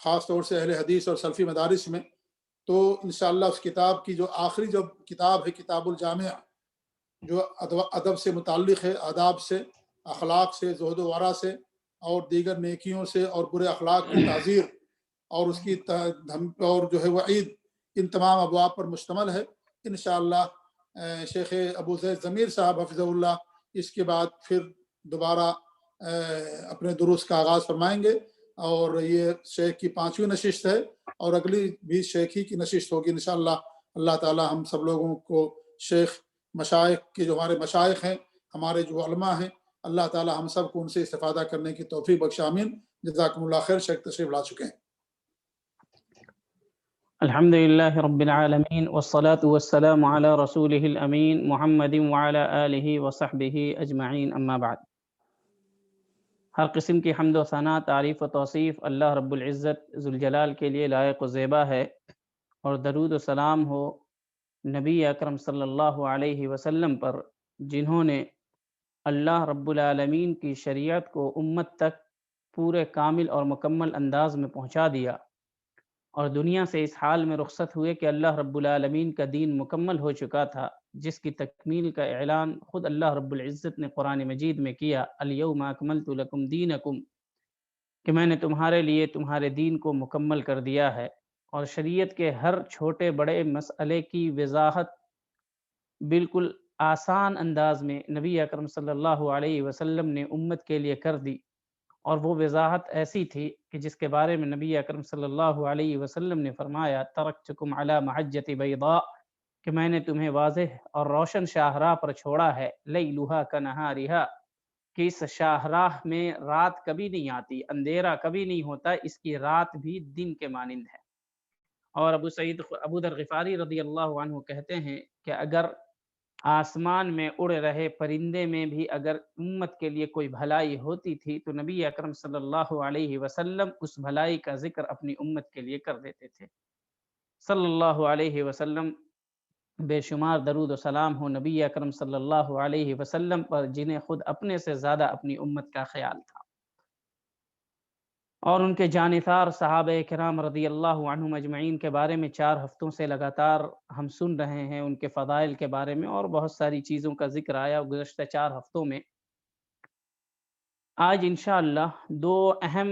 خاص طور سے اہل حدیث اور سلفی مدارس میں. تو انشاءاللہ اس کتاب کی جو آخری جو کتاب ہے کتاب الجامع، جو ادب سے متعلق ہے، آداب سے، اخلاق سے، زہد و ورع سے اور دیگر نیکیوں سے اور برے اخلاق کی تعزیر اور اس کی اور جو ہے وعید، ان تمام ابواب پر مشتمل ہے. انشاءاللہ شیخ ابو زید ضمیر صاحب حفظہ اللہ اس کے بعد پھر دوبارہ اپنے دروس کا آغاز فرمائیں گے، اور یہ شیخ کی 5ویں نشست ہے اور اگلی بھی شیخ ہی کی نشست ہوگی انشاءاللہ. اللہ تعالی ہم سب لوگوں کو شیخ مشائخ کے جو ہمارے مشائخ ہیں، ہمارے جو علماء ہیں، اللہ تعالی ہم سب کو ان سے استفادہ کرنے کی توفیق بخشے، آمین. جزاکم اللہ خیر. شیخ تشریف لا چکے ہیں. الحمد لله رب العالمين والصلاة والسلام على رسوله الأمين محمد وعلى آله وصحبه أجمعين أما بعد. ہر قسم کی حمد و ثنا، تعریف و توصیف اللہ رب العزت ذوالجلال کے لیے لائق و زیبا ہے، اور درود و سلام ہو نبی اکرم صلی اللہ علیہ وسلم پر، جنہوں نے اللہ رب العالمین کی شریعت کو امت تک پورے کامل اور مکمل انداز میں پہنچا دیا، اور دنیا سے اس حال میں رخصت ہوئے کہ اللہ رب العالمین کا دین مکمل ہو چکا تھا، جس کی تکمیل کا اعلان خود اللہ رب العزت نے قرآن مجید میں کیا، الیوم اکملت لکم دینکم، کہ میں نے تمہارے لیے تمہارے دین کو مکمل کر دیا ہے. اور شریعت کے ہر چھوٹے بڑے مسئلے کی وضاحت بالکل آسان انداز میں نبی اکرم صلی اللہ علیہ وسلم نے امت کے لیے کر دی، اور وہ وضاحت ایسی تھی کہ جس کے بارے میں نبی اکرم صلی اللہ علیہ وسلم نے فرمایا، ترکتکم علی محجۃ بیضاء، کہ میں نے تمہیں واضح اور روشن شاہراہ پر چھوڑا ہے، لیلھا کنہارھا، کہ اس شاہراہ میں رات کبھی نہیں آتی، اندھیرا کبھی نہیں ہوتا، اس کی رات بھی دن کے مانند ہے. اور ابو ذر غفاری رضی اللہ عنہ کہتے ہیں کہ اگر آسمان میں اڑ رہے پرندے میں بھی اگر امت کے لیے کوئی بھلائی ہوتی تھی تو نبی اکرم صلی اللہ علیہ وسلم اس بھلائی کا ذکر اپنی امت کے لیے کر دیتے تھے. صلی اللہ علیہ وسلم. بے شمار درود و سلام ہو نبی اکرم صلی اللہ علیہ وسلم پر، جنہیں خود اپنے سے زیادہ اپنی امت کا خیال تھا، اور ان کے جانثار صحابہ کرام رضی اللہ عنہم اجمعین کے بارے میں 4 ہفتوں سے لگاتار ہم سن رہے ہیں، ان کے فضائل کے بارے میں، اور بہت ساری چیزوں کا ذکر آیا گزشتہ 4 ہفتوں میں. آج انشاءاللہ 2 اہم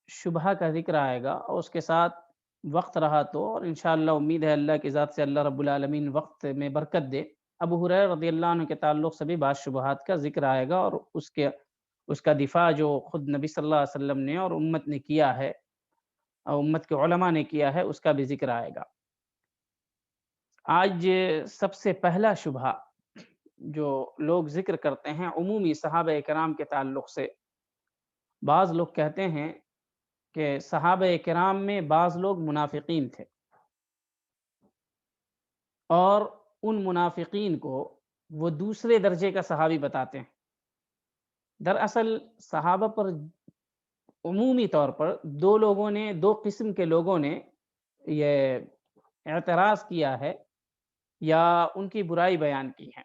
شبہ کا ذکر آئے گا، اور اس کے ساتھ وقت رہا تو، اور انشاءاللہ امید ہے اللہ کی ذات سے اللہ رب العالمین وقت میں برکت دے، ابو ہریرہ رضی اللہ عنہ کے تعلق سے بھی بعض شبہات کا ذکر آئے گا، اور اس کا دفاع جو خود نبی صلی اللہ علیہ وسلم نے اور امت نے کیا ہے، اور امت کے علماء نے کیا ہے، اس کا بھی ذکر آئے گا. آج سب سے پہلا شبہ جو لوگ ذکر کرتے ہیں عمومی صحابہ کرام کے تعلق سے، بعض لوگ کہتے ہیں کہ صحابہ کرام میں بعض لوگ منافقین تھے، اور ان منافقین کو وہ دوسرے درجے کا صحابی بتاتے ہیں. دراصل صحابہ پر عمومی طور پر 2 قسم کے لوگوں نے یہ اعتراض کیا ہے یا ان کی برائی بیان کی ہے.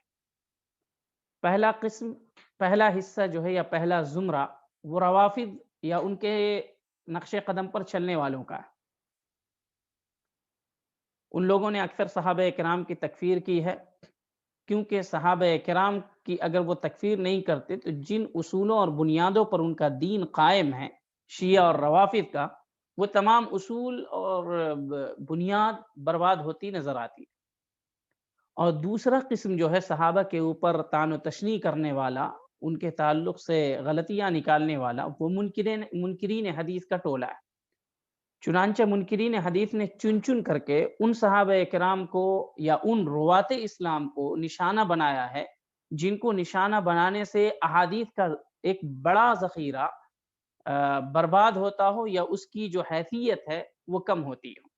پہلا حصہ جو ہے یا پہلا زمرہ وہ روافض یا ان کے نقش قدم پر چلنے والوں کا ہے. ان لوگوں نے اکثر صحابہ کرام کی تکفیر کی ہے، کیونکہ صحابہ کرام کی اگر وہ تکفیر نہیں کرتے تو جن اصولوں اور بنیادوں پر ان کا دین قائم ہے، شیعہ اور روافض کا، وہ تمام اصول اور بنیاد برباد ہوتی نظر آتی. اور دوسرا قسم جو ہے صحابہ کے اوپر طعن و تشنیع کرنے والا، ان کے تعلق سے غلطیاں نکالنے والا، وہ منکرین حدیث کا ٹولہ ہے. چنانچہ منکرین حدیث نے چن چن کر کے ان صحابہ کرام کو یا ان روات اسلام کو نشانہ بنایا ہے، جن کو نشانہ بنانے سے احادیث کا ایک بڑا ذخیرہ برباد ہوتا ہو یا اس کی جو حیثیت ہے وہ کم ہوتی ہو.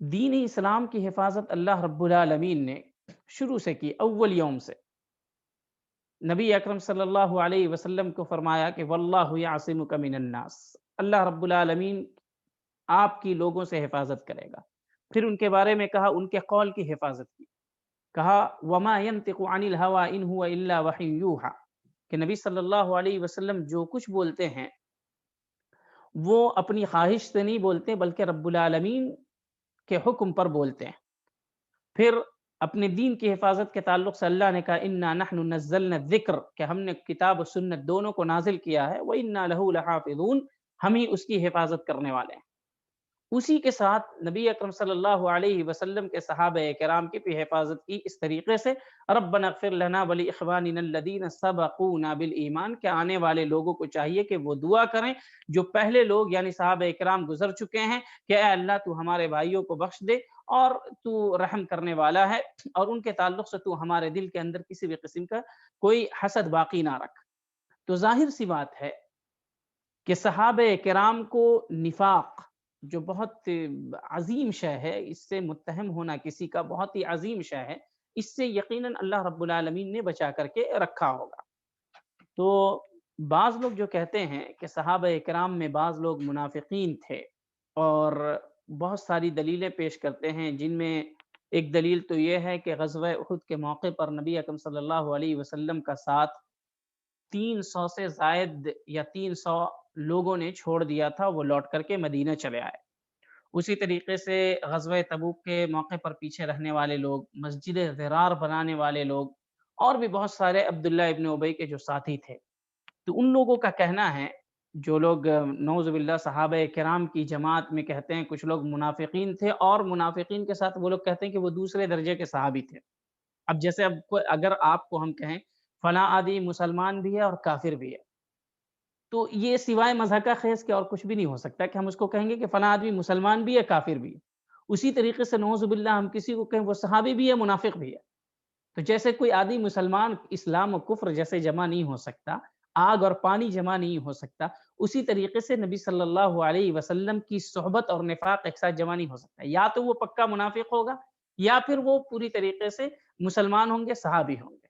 دین اسلام کی حفاظت اللہ رب العالمین نے شروع سے کی، اول یوم سے. نبی اکرم صلی اللہ علیہ وسلم کو فرمایا کہ واللہ یعصمک من الناس، اللہ رب العالمین آپ کی لوگوں سے حفاظت کرے گا. پھر ان کے بارے میں کہا ان کے قول کی حفاظت کی، کہا وما ينطق عن الهوى ان هو الا وحی یوحى، کہ نبی صلی اللہ علیہ وسلم جو کچھ بولتے ہیں وہ اپنی خواہش سے نہیں بولتے بلکہ رب العالمین کے حکم پر بولتے ہیں۔ پھر اپنے دین کی حفاظت کے تعلق سے اللہ نے کہا انا نحن نزلنا الذکر، کہ ہم نے کتاب و سنت دونوں کو نازل کیا ہے، وَإِنَّا لَهُ لَحَافِظُونَ، ہم ہی اس کی حفاظت کرنے والے ہیں۔ اسی کے ساتھ نبی اکرم صلی اللہ علیہ وسلم کے صحابہ کرام کی بھی حفاظت کی اس طریقے سے ربنا اغفر لنا ولاخواننا الذین سبقونا بالایمان، کہ آنے والے لوگوں کو چاہیے کہ وہ دعا کریں جو پہلے لوگ یعنی صحابہ کرام گزر چکے ہیں کہ اے اللہ تو ہمارے بھائیوں کو بخش دے اور تو رحم کرنے والا ہے، اور ان کے تعلق سے تو ہمارے دل کے اندر کسی بھی قسم کا کوئی حسد باقی نہ رکھ۔ تو ظاہر سی بات ہے کہ صحابہ کرام کو نفاق جو بہت عظیم شے ہے، اس سے متہم ہونا کسی کا بہت ہی عظیم شے ہے، اس سے یقیناً اللہ رب العالمین نے بچا کر کے رکھا ہوگا۔ تو بعض لوگ جو کہتے ہیں کہ صحابہ کرام میں بعض لوگ منافقین تھے، اور بہت ساری دلیلیں پیش کرتے ہیں، جن میں ایک دلیل تو یہ ہے کہ غزوہ احد کے موقع پر نبی اکرم صلی اللہ علیہ وسلم کا ساتھ 300 سے زائد یا 300 لوگوں نے چھوڑ دیا تھا، وہ لوٹ کر کے مدینہ چلے آئے۔ اسی طریقے سے غزوہ تبوک کے موقع پر پیچھے رہنے والے لوگ، مسجد ضرار بنانے والے لوگ، اور بھی بہت سارے عبداللہ ابن ابی کے جو ساتھی تھے، تو ان لوگوں کا کہنا ہے، جو لوگ نعوذ باللہ صحابہ کرام کی جماعت میں کہتے ہیں کچھ لوگ منافقین تھے، اور منافقین کے ساتھ وہ لوگ کہتے ہیں کہ وہ دوسرے درجے کے صحابی تھے۔ اب جیسے اگر آپ کو ہم کہیں فلاں آدمی مسلمان بھی ہے اور کافر بھی ہے، تو یہ سوائے مضحکہ خیز کے اور کچھ بھی نہیں ہو سکتا کہ ہم اس کو کہیں گے کہ فلاں آدمی مسلمان بھی ہے کافر بھی ہے۔ اسی طریقے سے نعوذ باللہ ہم کسی کو کہیں وہ صحابی بھی ہے منافق بھی ہے۔ تو جیسے کوئی آدمی مسلمان اسلام و کفر جیسے جمع نہیں ہو سکتا، آگ اور پانی جمع نہیں ہو سکتا، اسی طریقے سے نبی صلی اللہ علیہ وسلم کی صحبت اور نفاق ایک ساتھ جمع نہیں ہو سکتا۔ یا تو وہ پکا منافق ہوگا، یا پھر وہ پوری طریقے سے مسلمان ہوں گے، صحابی ہوں گے۔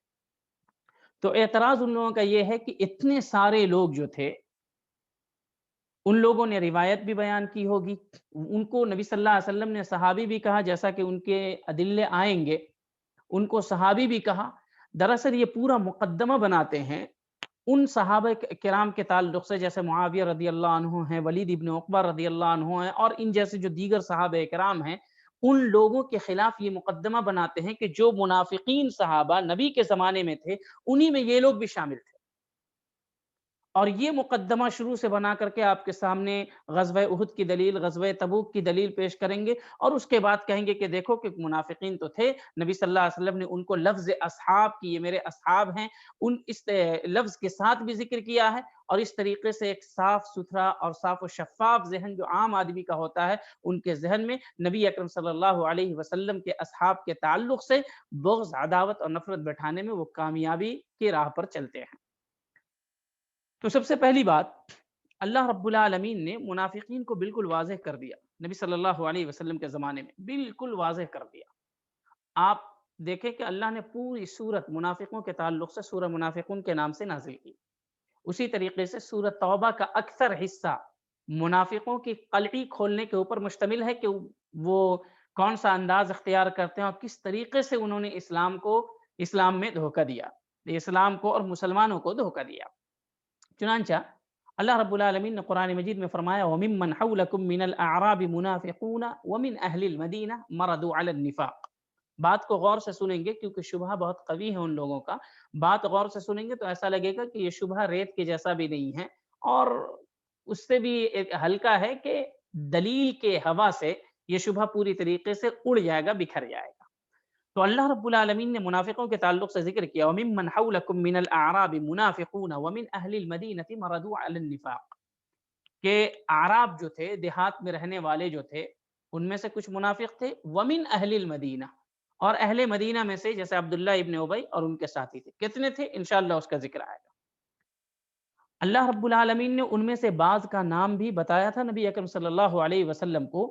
تو اعتراض ان لوگوں کا یہ ہے کہ اتنے سارے لوگ جو تھے، ان لوگوں نے روایت بھی بیان کی ہوگی، ان کو نبی صلی اللہ علیہ وسلم نے صحابی بھی کہا، جیسا کہ ان کے ادلے آئیں گے، ان کو صحابی بھی کہا۔ دراصل یہ پورا مقدمہ بناتے ہیں ان صحابہ کرام کے تعلق سے، جیسے معاویہ رضی اللہ عنہ ہیں، ولید ابن عقبہ رضی اللہ عنہ ہیں، اور ان جیسے جو دیگر صحابہ کرام ہیں، ان لوگوں کے خلاف یہ مقدمہ بناتے ہیں کہ جو منافقین صحابہ نبی کے زمانے میں تھے، انہی میں یہ لوگ بھی شامل تھے۔ اور یہ مقدمہ شروع سے بنا کر کے آپ کے سامنے غزوہ احد کی دلیل، غزوہ تبوک کی دلیل پیش کریں گے، اور اس کے بعد کہیں گے کہ دیکھو کہ منافقین تو تھے، نبی صلی اللہ علیہ وسلم نے ان کو لفظ اصحاب کی، یہ میرے اصحاب ہیں، ان اس لفظ کے ساتھ بھی ذکر کیا ہے، اور اس طریقے سے ایک صاف ستھرا اور صاف و شفاف ذہن جو عام آدمی کا ہوتا ہے، ان کے ذہن میں نبی اکرم صلی اللہ علیہ وسلم کے اصحاب کے تعلق سے بغض، عداوت اور نفرت بٹھانے میں وہ کامیابی کی راہ پر چلتے ہیں۔ تو سب سے پہلی بات، اللہ رب العالمین نے منافقین کو بالکل واضح کر دیا، نبی صلی اللہ علیہ وسلم کے زمانے میں بالکل واضح کر دیا۔ آپ دیکھیں کہ اللہ نے پوری سورت منافقوں کے تعلق سے سورہ منافقون کے نام سے نازل کی۔ اسی طریقے سے سورۃ توبہ کا اکثر حصہ منافقوں کی قلعی کھولنے کے اوپر مشتمل ہے کہ وہ کون سا انداز اختیار کرتے ہیں اور کس طریقے سے انہوں نے اسلام میں دھوکہ دیا، اسلام کو اور مسلمانوں کو دھوکہ دیا۔ چنانچہ اللہ رب العالمین نے قرآن مجید میں فرمایا وَمِمَّنْ حَوْلَكُم مِّنَ الْأَعْرَابِ مُنَافِقُونَ وَمِنْ أَهْلِ الْمَدِينَةِ مَرَدُوا عَلَى النِّفَاقِ۔ بات کو غور سے سنیں گے کیونکہ شبہ بہت قوی ہے ان لوگوں کا، بات غور سے سنیں گے تو ایسا لگے گا کہ یہ شبہ ریت کے جیسا بھی نہیں ہے، اور اس سے بھی ایک ہلکا ہے کہ دلیل کے ہوا سے یہ شبہ پوری طریقے سے اڑ جائے گا، بکھر جائے گا۔ تو اللہ رب العالمین نے منافقوں کے تعلق سے ذکر کیا وَمِمَّنْ حَوْلَكُم مِّنَ الْأَعْرَابِ مُنَافِقُونَ وَمِنْ أَهْلِ الْمَدِينَةِ مَرَدُوا عَلَى النِّفَاقِ، کہ اعراب جو تھے، دیہات میں رہنے والے جو تھے، ان میں سے کچھ منافق تھے، وَمِنْ أَهْلِ الْمَدِينَةِ، اور اہل مدینہ میں سے جیسے عبداللہ ابن ابی اور ان کے ساتھی تھے۔ کتنے تھے؟ انشاءاللہ اس کا ذکر آئے گا۔ اللہ رب العالمین نے ان میں سے بعض کا نام بھی بتایا تھا نبی اکرم صلی اللہ علیہ وسلم کو،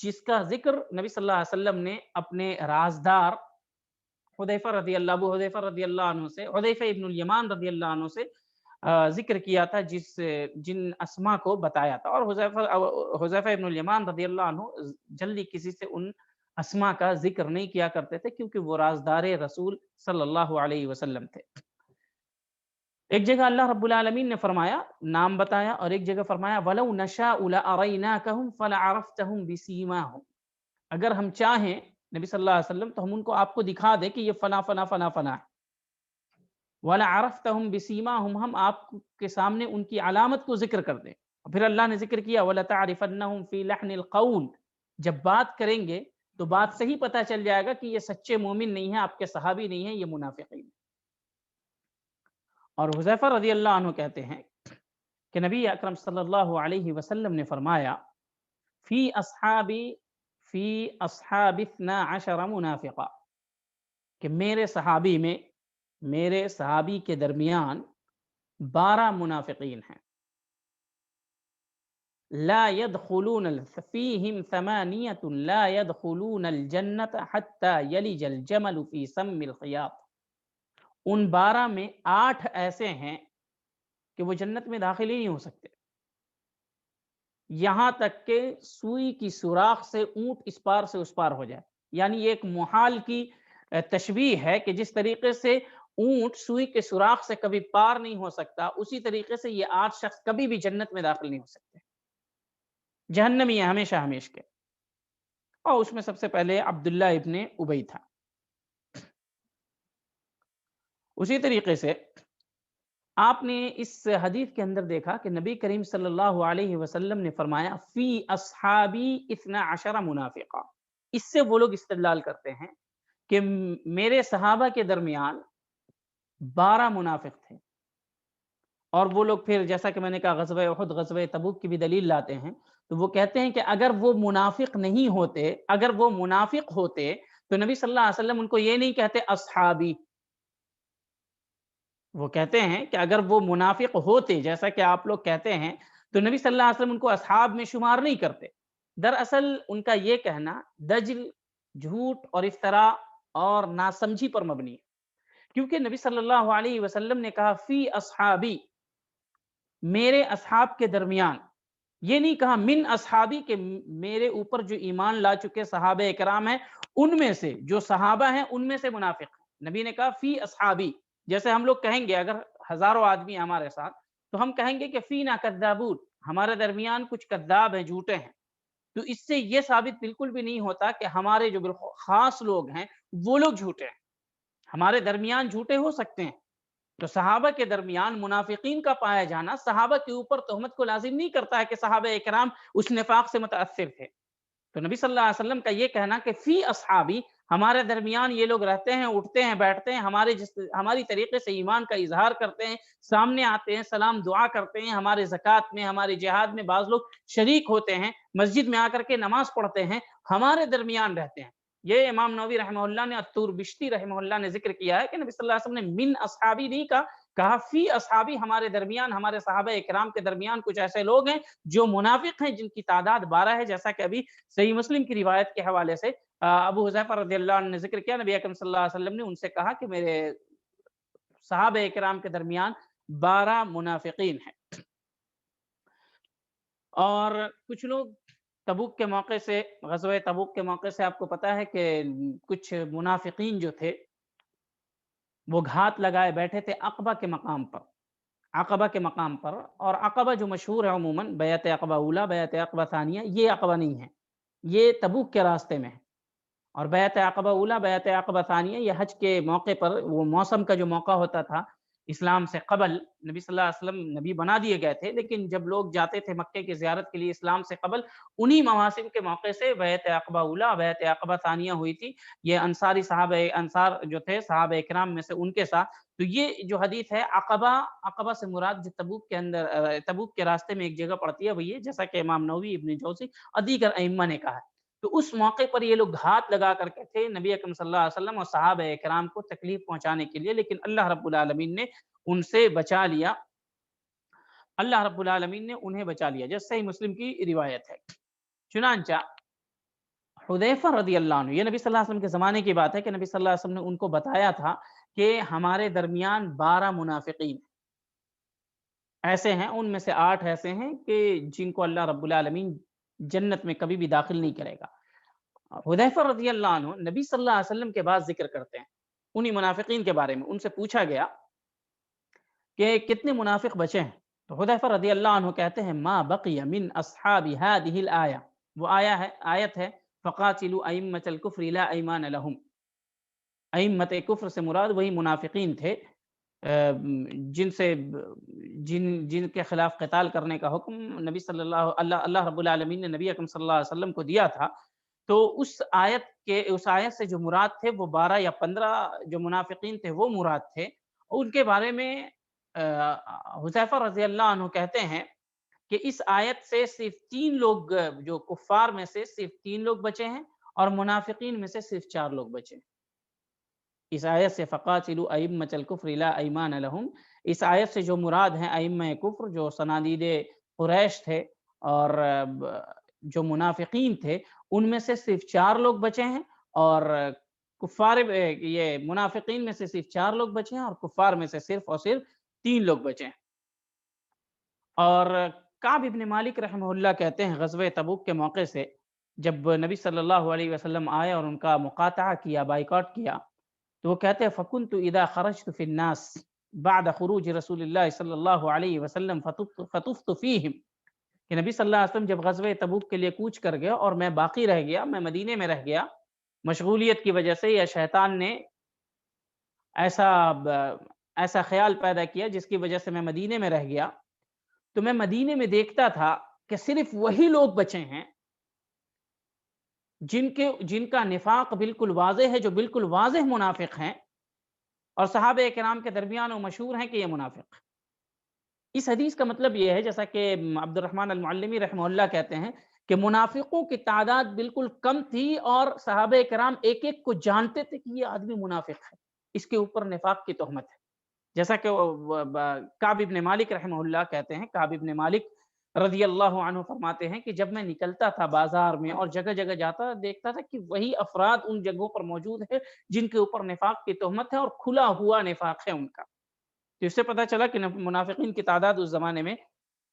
جس کا ذکر نبی صلی اللہ علیہ وسلم نے اپنے رازدار حذیفہ رضی اللہ عنہ سے، حذیفہ ابن الیمان رضی اللہ عنہ سے ذکر کیا تھا، جن اسما کو بتایا تھا، اور حذیفہ ابن الیمان رضی اللہ عنہ جلدی کسی سے ان اسما کا ذکر نہیں کیا کرتے تھے، کیونکہ وہ رازدار رسول صلی اللہ علیہ وسلم تھے۔ ایک جگہ اللہ رب العالمین نے فرمایا، نام بتایا، اور ایک جگہ فرمایا وَلَوْ نَشَاءُ لَأَرَيْنَاكَهُمْ فَلَعَرَفْتَهُمْ بِسِيمَاهُمْ، اگر ہم چاہیں نبی صلی اللہ علیہ وسلم تو ہم ان کو آپ کو دکھا دیں کہ یہ فلاں فلاں فلاں فلاں ہے، وَلَعَرَفْتَهُمْ بِسِيمَاهُمْ، ہم آپ کے سامنے ان کی علامت کو ذکر کر دیں۔ پھر اللہ نے ذکر کیا وَلَتَعْرِفَنَّهُمْ فِي لَحْنِ الْقَوْلِ، جب بات کریں گے تو بات سے ہی پتہ چل جائے گا کہ یہ سچے مومن نہیں ہیں، آپ کے صحابی نہیں ہیں، یہ منافقین۔ اور حذیفہ رضی اللہ عنہ کہتے ہیں کہ نبی اکرم صلی اللہ علیہ وسلم نے فرمایا فی اصحابی 12 منافقہ، کہ میرے صحابی کے درمیان 12 منافقین ہیں۔ لا يدخلون فیہم 8 لا يدخلون الجنت حتی یلج الجمل فی سم الخیاط، ان 12 میں 8 ایسے ہیں کہ وہ جنت میں داخل ہی نہیں ہو سکتے یہاں تک کہ سوئی کی سوراخ سے اونٹ اس پار سے اس پار ہو جائے۔ یعنی یہ ایک محال کی تشبیہ ہے کہ جس طریقے سے اونٹ سوئی کے سوراخ سے کبھی پار نہیں ہو سکتا، اسی طریقے سے یہ 8 شخص کبھی بھی جنت میں داخل نہیں ہو سکتے، جہنمی ہیں ہمیشہ ہمیش کے۔ اور اس میں سب سے پہلے عبداللہ ابن ابی تھا۔ اسی طریقے سے آپ نے اس حدیث کے اندر دیکھا کہ نبی کریم صلی اللہ علیہ وسلم نے فرمایا فی اصحابی 12 منافقہ، اس سے وہ لوگ استدلال کرتے ہیں کہ میرے صحابہ کے درمیان 12 منافق تھے، اور وہ لوگ پھر جیسا کہ میں نے کہا غزوہ احد، غزوہ تبوک کی بھی دلیل لاتے ہیں، تو وہ کہتے ہیں کہ اگر وہ منافق نہیں ہوتے، اگر وہ منافق ہوتے تو نبی صلی اللہ علیہ وسلم ان کو یہ نہیں کہتے اصحابی، وہ کہتے ہیں کہ اگر وہ منافق ہوتے جیسا کہ آپ لوگ کہتے ہیں تو نبی صلی اللہ علیہ وسلم ان کو اصحاب میں شمار نہیں کرتے۔ دراصل ان کا یہ کہنا دجل، جھوٹ اور افتراء اور ناسمجھی پر مبنی ہے، کیونکہ نبی صلی اللہ علیہ وسلم نے کہا فی اصحابی، میرے اصحاب کے درمیان، یہ نہیں کہا من اصحابی کہ میرے اوپر جو ایمان لا چکے صحابہ اکرام ہیں ان میں سے، جو صحابہ ہیں ان میں سے منافق ہیں۔ نبی نے کہا فی اصحابی، جیسے ہم لوگ کہیں گے اگر ہزاروں آدمی ہمارے ساتھ تو ہم کہیں گے کہ فینا کذابون، ہمارے درمیان کچھ کذاب ہیں، جھوٹے ہیں، تو اس سے یہ ثابت بالکل بھی نہیں ہوتا کہ ہمارے جو خاص لوگ ہیں وہ لوگ جھوٹے ہیں۔ ہمارے درمیان جھوٹے ہو سکتے ہیں، تو صحابہ کے درمیان منافقین کا پایا جانا صحابہ کے اوپر تہمت کو لازم نہیں کرتا ہے کہ صحابہ اکرام اس نفاق سے متاثر تھے۔ تو نبی صلی اللہ علیہ وسلم کا یہ کہنا کہ فی اصحابی، ہمارے درمیان یہ لوگ رہتے ہیں، اٹھتے ہیں، بیٹھتے ہیں، ہماری طریقے سے ایمان کا اظہار کرتے ہیں، سامنے آتے ہیں، سلام دعا کرتے ہیں، ہمارے زکوٰۃ میں، ہمارے جہاد میں بعض لوگ شریک ہوتے ہیں، مسجد میں آ کر کے نماز پڑھتے ہیں، ہمارے درمیان رہتے ہیں۔ یہ امام نووی رحمہ اللہ نے، الطور بشتی رحمہ اللہ نے ذکر کیا ہے کہ نبی صلی اللہ علیہ وسلم نے من اصحابی نہیں کہا فی اصحابی، ہمارے درمیان، ہمارے صحابہ اکرام کے درمیان کچھ ایسے لوگ ہیں جو منافق ہیں، جن کی تعداد 12 ہے، جیسا کہ ابھی صحیح مسلم کی روایت کے حوالے سے ابو حذیفہ رضی اللہ عنہ نے ذکر کیا، نبی اکرم صلی اللہ علیہ وسلم نے ان سے کہا کہ میرے صحابہ اکرام کے درمیان 12 منافقین ہیں۔ اور کچھ لوگ تبوک کے موقع سے، غزوہ تبوک کے موقع سے آپ کو پتہ ہے کہ کچھ منافقین جو تھے وہ گھات لگائے بیٹھے تھے عقبہ کے مقام پر، اور عقبہ جو مشہور ہے عموماً بیعت عقبہ اولیٰ، بیعت عقبہ ثانیہ، یہ عقبہ نہیں ہے، یہ تبوک کے راستے میں ہے۔ اور بیعت عقبہ اولیٰ، بیعت عقبہ ثانیہ، یہ حج کے موقع پر، وہ موسم کا جو موقع ہوتا تھا اسلام سے قبل، نبی صلی اللہ علیہ وسلم نبی بنا دیے گئے تھے، لیکن جب لوگ جاتے تھے مکے کی زیارت کے لیے اسلام سے قبل، انہی مواسم کے موقع سے بیعت عقبہ اولیٰ، بیعت عقبہ ثانیہ ہوئی تھی، یہ انصاری انصار جو تھے صحابہ اکرام میں سے، ان کے ساتھ۔ تو یہ جو حدیث ہے عقبہ سے مراد جو تبوک کے اندر، تبوک کے راستے میں ایک جگہ پڑتی ہے، وہ یہ جیسا کہ امام نووی، ابن جوزی اور دیگر ائمہ نے کہا ہے۔ تو اس موقع پر یہ لوگ گھات لگا کر کے تھے نبی اکرم صلی اللہ علیہ وسلم اور صحابہ اکرام کو تکلیف پہنچانے کے لیے، لیکن اللہ رب العالمین نے ان سے بچا لیا، اللہ رب العالمین نے انہیں بچا لیا، جیسے صحیح مسلم کی روایت ہے۔ چنانچہ حذیفہ رضی اللہ عنہ، یہ نبی صلی اللہ علیہ وسلم کے زمانے کی بات ہے کہ نبی صلی اللہ علیہ وسلم نے ان کو بتایا تھا کہ ہمارے درمیان 12 منافقین ایسے ہیں، ان میں سے 8 ایسے ہیں کہ جن کو اللہ رب العالمین جنت میں کبھی بھی داخل نہیں کرے گا۔ حذیفہ رضی اللہ عنہ نبی صلی اللہ علیہ وسلم کے بعد ذکر کرتے ہیں انہی منافقین کے بارے میں، ان سے پوچھا گیا کہ کتنے منافق بچے ہیں؟ تو حذیفہ رضی اللہ عنہ کہتے ہیں ما بقی من اصحاب هذه الآیہ، وہ آیت ہے فقاتلوا ائمة الكفر لا ایمان لهم۔ ائمت کفر سے مراد وہی منافقین تھے جن کے خلاف قتال کرنے کا حکم نبی صلی اللہ رب العالمین نے نبی اکرم صلی اللہ علیہ وسلم کو دیا تھا۔ تو اس آیت سے جو مراد تھے وہ 12 یا 15 جو منافقین تھے وہ مراد تھے۔ ان کے بارے میں حذیفہ رضی اللہ عنہ کہتے ہیں کہ اس آیت سے صرف 3 لوگ، جو کفار میں سے صرف 3 لوگ بچے ہیں اور منافقین میں سے صرف 4 لوگ بچے ہیں۔ اس آیت سے فقاتلوا ائمة الكفر لا ایمان لهم، اس آیت سے جو مراد ہیں ائمہ کفر جو صنادید قریش تھے اور جو منافقین تھے، ان میں سے صرف 4 لوگ بچے ہیں، اور کفار یہ منافقین میں سے صرف 4 لوگ بچے ہیں اور کفار میں سے صرف اور صرف 3 لوگ بچے ہیں۔ اور کعب ابن مالک رحمہ اللہ کہتے ہیں غزوہ تبوک کے موقع سے جب نبی صلی اللہ علیہ وسلم آئے اور ان کا مقاطعہ کیا، بائیکاٹ کیا، تو وہ کہتے ہیں فَكُنْتُ إِذَا خَرَجْتُ فِي النَّاسِ بَعْدَ خُرُوجِ رسول اللہ صلی اللہ علیہ وسلم فَطُفْتُ فِيهِمْ، کہ نبی صلی اللہ علیہ وسلم جب غزوہ تبوک کے لیے کوچ کر گیا اور میں باقی رہ گیا، میں مدینے میں رہ گیا مشغولیت کی وجہ سے، یا شیطان نے ایسا خیال پیدا کیا جس کی وجہ سے میں مدینے میں رہ گیا، تو میں مدینے میں دیکھتا تھا کہ صرف وہی لوگ بچے ہیں جن کا نفاق بالکل واضح ہے، جو بالکل واضح منافق ہیں، اور صحابہ کرام کے درمیان وہ مشہور ہیں کہ یہ منافق۔ اس حدیث کا مطلب یہ ہے، جیسا کہ عبد الرحمن المعلمی رحمہ اللہ کہتے ہیں، کہ منافقوں کی تعداد بالکل کم تھی اور صحابہ کرام ایک ایک کو جانتے تھے کہ یہ آدمی منافق ہے، اس کے اوپر نفاق کی تہمت ہے۔ جیسا کہ کعب ابن مالک رحمہ اللہ کہتے ہیں، کعب ابن مالک رضی اللہ عنہ فرماتے ہیں کہ جب میں نکلتا تھا بازار میں اور جگہ جگہ جاتا دیکھتا تھا کہ وہی افراد ان جگہوں پر موجود ہے جن کے اوپر نفاق کی تہمت ہے اور کھلا ہوا نفاق ہے ان کا۔ تو اس سے پتہ چلا کہ منافقین کی تعداد اس زمانے میں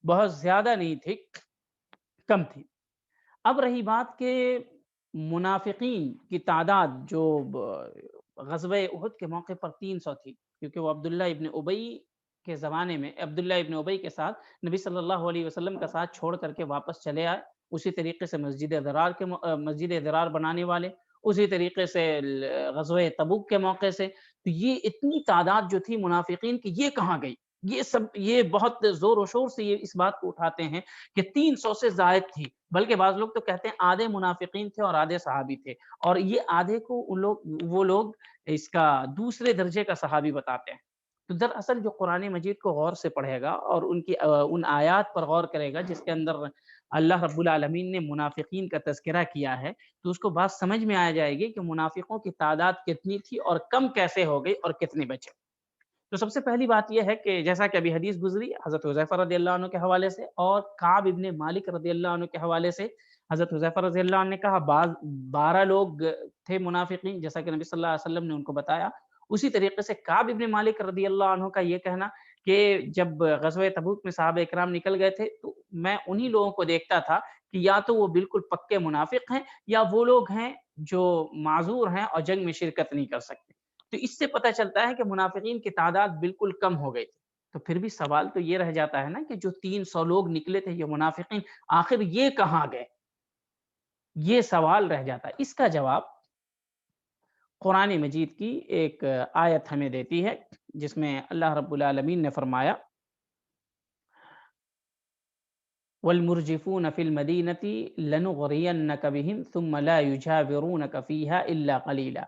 بہت زیادہ نہیں تھی، کم تھی۔ اب رہی بات کہ منافقین کی تعداد جو غزوہ احد کے موقع پر 300 تھی، کیونکہ وہ عبداللہ ابن ابی کے زمانے میں عبداللہ ابن ابی کے ساتھ نبی صلی اللہ علیہ وسلم کا ساتھ چھوڑ کر کے واپس چلے آئے، اسی طریقے سے مسجد ضرار بنانے والے، اسی طریقے سے غزوہ تبوک کے موقع سے، تو یہ اتنی تعداد جو تھی منافقین کی یہ کہاں گئی؟ یہ بہت زور و شور سے یہ اس بات کو اٹھاتے ہیں کہ 300 سے زائد تھی، بلکہ بعض لوگ تو کہتے ہیں آدھے منافقین تھے اور آدھے صحابی تھے، اور یہ آدھے کو وہ لوگ اس کا دوسرے درجے کا صحابی بتاتے ہیں۔ تو دراصل جو قرآن مجید کو غور سے پڑھے گا اور ان آیات پر غور کرے گا جس کے اندر اللہ رب العالمین نے منافقین کا تذکرہ کیا ہے، تو اس کو بات سمجھ میں آ جائے گی کہ منافقوں کی تعداد کتنی تھی اور کم کیسے ہو گئی اور کتنے بچے۔ تو سب سے پہلی بات یہ ہے کہ جیسا کہ ابھی حدیث گزری حضرت حذیفہ رضی اللہ عنہ کے حوالے سے اور کعب ابن مالک رضی اللہ عنہ کے حوالے سے، حضرت حذیفہ رضی اللہ عنہ نے کہا 12 لوگ تھے منافقین، جیسا کہ نبی صلی اللہ علیہ وسلم نے ان کو بتایا۔ اسی طریقے سے کعب ابن مالک رضی اللہ عنہ کا یہ کہنا کہ جب غزوہ تبوک میں صحابہ اکرام نکل گئے تھے تو میں انہی لوگوں کو دیکھتا تھا کہ یا تو وہ بالکل پکے منافق ہیں یا وہ لوگ ہیں جو معذور ہیں اور جنگ میں شرکت نہیں کر سکتے۔ تو اس سے پتہ چلتا ہے کہ منافقین کی تعداد بالکل کم ہو گئی تھی۔ تو پھر بھی سوال تو یہ رہ جاتا ہے نا کہ جو 300 لوگ نکلے تھے یہ منافقین، آخر یہ کہاں گئے؟ یہ سوال رہ جاتا ہے۔ اس کا جواب قرآن مجید کی ایک آیت ہمیں دیتی ہے جس میں اللہ رب العالمین نے فرمایا وَالْمُرْجِفُونَ فِي الْمَدِينَةِ لَنُغْرِيَنَّكَ بِهِمْ ثُمَّ لَا يُجَاوِرُونَكَ فِيهَا إِلَّا قَلِيلًا،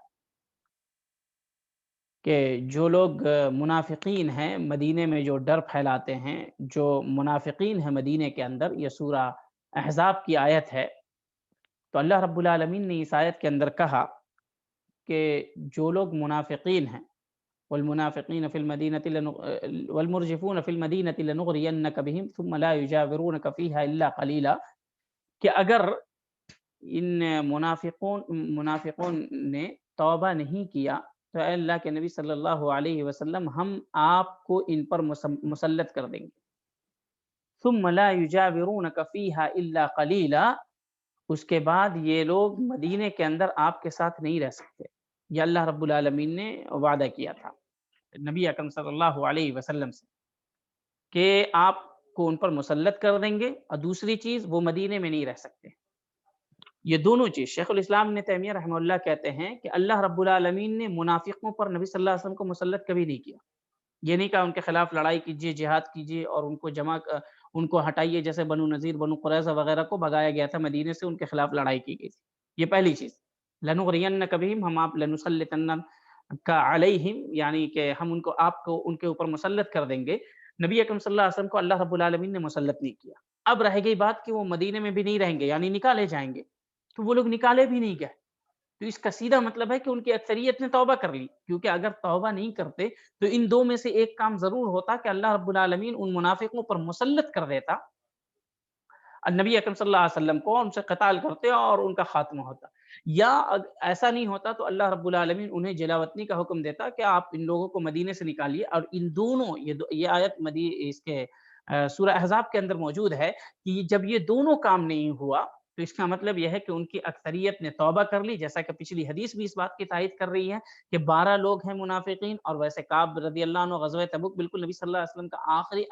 کہ جو لوگ منافقین ہیں مدینے میں جو ڈر پھیلاتے ہیں، جو منافقین ہیں مدینے کے اندر، یہ سورہ احزاب کی آیت ہے۔ تو اللہ رب العالمین نے اس آیت کے اندر کہا کہ جو لوگ منافقین ہیں والمنافقین فی المدینة والمرجفون فی المدینة لنغرینک بہم ثم لا یجاورونک فیہا الا قلیلا، کہ اگر ان منافقون نے توبہ نہیں کیا تو اے اللہ کے نبی صلی اللہ علیہ وسلم ہم آپ کو ان پر مسلط کر دیں گے۔ ثم لا یجاورونک فیہا الا قلیلا، اس کے بعد یہ لوگ مدینے کے اندر آپ کے ساتھ نہیں رہ سکتے۔ یہ اللہ رب العالمین نے وعدہ کیا تھا نبی اکرم صلی اللہ علیہ وسلم سے۔ کہ آپ کو ان پر مسلط کر دیں گے، اور دوسری چیز وہ مدینے میں نہیں رہ سکتے۔ یہ دونوں چیز شیخ الاسلام ابن تیمیہ رحمہ اللہ کہتے ہیں کہ اللہ رب العالمین نے منافقوں پر نبی صلی اللہ علیہ وسلم کو مسلط کبھی نہیں کیا۔ یہ نہیں کہا ان کے خلاف لڑائی کیجیے، جہاد کیجیے اور ان کو ان کو ہٹائیے، جیسے بنو نذیر، بنو قریظہ وغیرہ کو بھگایا گیا تھا مدینے سے، ان کے خلاف لڑائی کی گئی تھی۔ یہ پہلی چیز، لنغرینک بہم، ہم آپ لنسلطنک علیہم، یعنی کہ ہم ان کو آپ کو ان کے اوپر مسلط کر دیں گے۔ نبی اکرم صلی اللہ علیہ وسلم کو اللہ رب العالمین نے مسلط نہیں کیا۔ اب رہ گئی بات کہ وہ مدینے میں بھی نہیں رہیں گے، یعنی نکالے جائیں گے، تو وہ لوگ نکالے بھی نہیں گئے۔ تو اس کا سیدھا مطلب ہے کہ ان کی اکثریت نے توبہ کر لی، کیونکہ اگر توبہ نہیں کرتے تو ان دو میں سے ایک کام ضرور ہوتا کہ اللہ رب العالمین ان منافقوں پر مسلط کر دیتا نبی اکرم صلی اللہ علیہ وسلم کو، ان سے قتال کرتے اور ان کا خاتمہ ہوتا، یا ایسا نہیں ہوتا تو اللہ رب العالمین انہیں جلا وطنی کا حکم دیتا کہ آپ ان لوگوں کو مدینے سے نکالیے۔ اور ان دونوں یہ آیت اس کے سورہ احزاب کے اندر موجود ہے کہ جب یہ دونوں کام نہیں ہوا تو اس کا مطلب یہ ہے کہ ان کی اکثریت نے توبہ کر لی، جیسا کہ پچھلی حدیث بھی اس بات کی تائید کر رہی ہے کہ 12 لوگ ہیں منافقین، اور ویسے کعب رضی اللہ عنہ غزوہ تبوک بالکل نبی صلی اللہ علیہ وسلم کا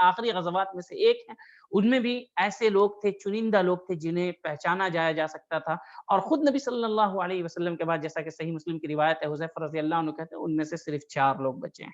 آخری غزوات میں سے ایک ہے، ان میں بھی ایسے لوگ تھے، چنندہ لوگ تھے جنہیں پہچانا جا سکتا تھا، اور خود نبی صلی اللہ علیہ وسلم کے بعد، جیسا کہ صحیح مسلم کی روایت ہے، حذیفہ رضی اللہ عنہ کہتے ہیں ان میں سے صرف 4 لوگ بچے ہیں۔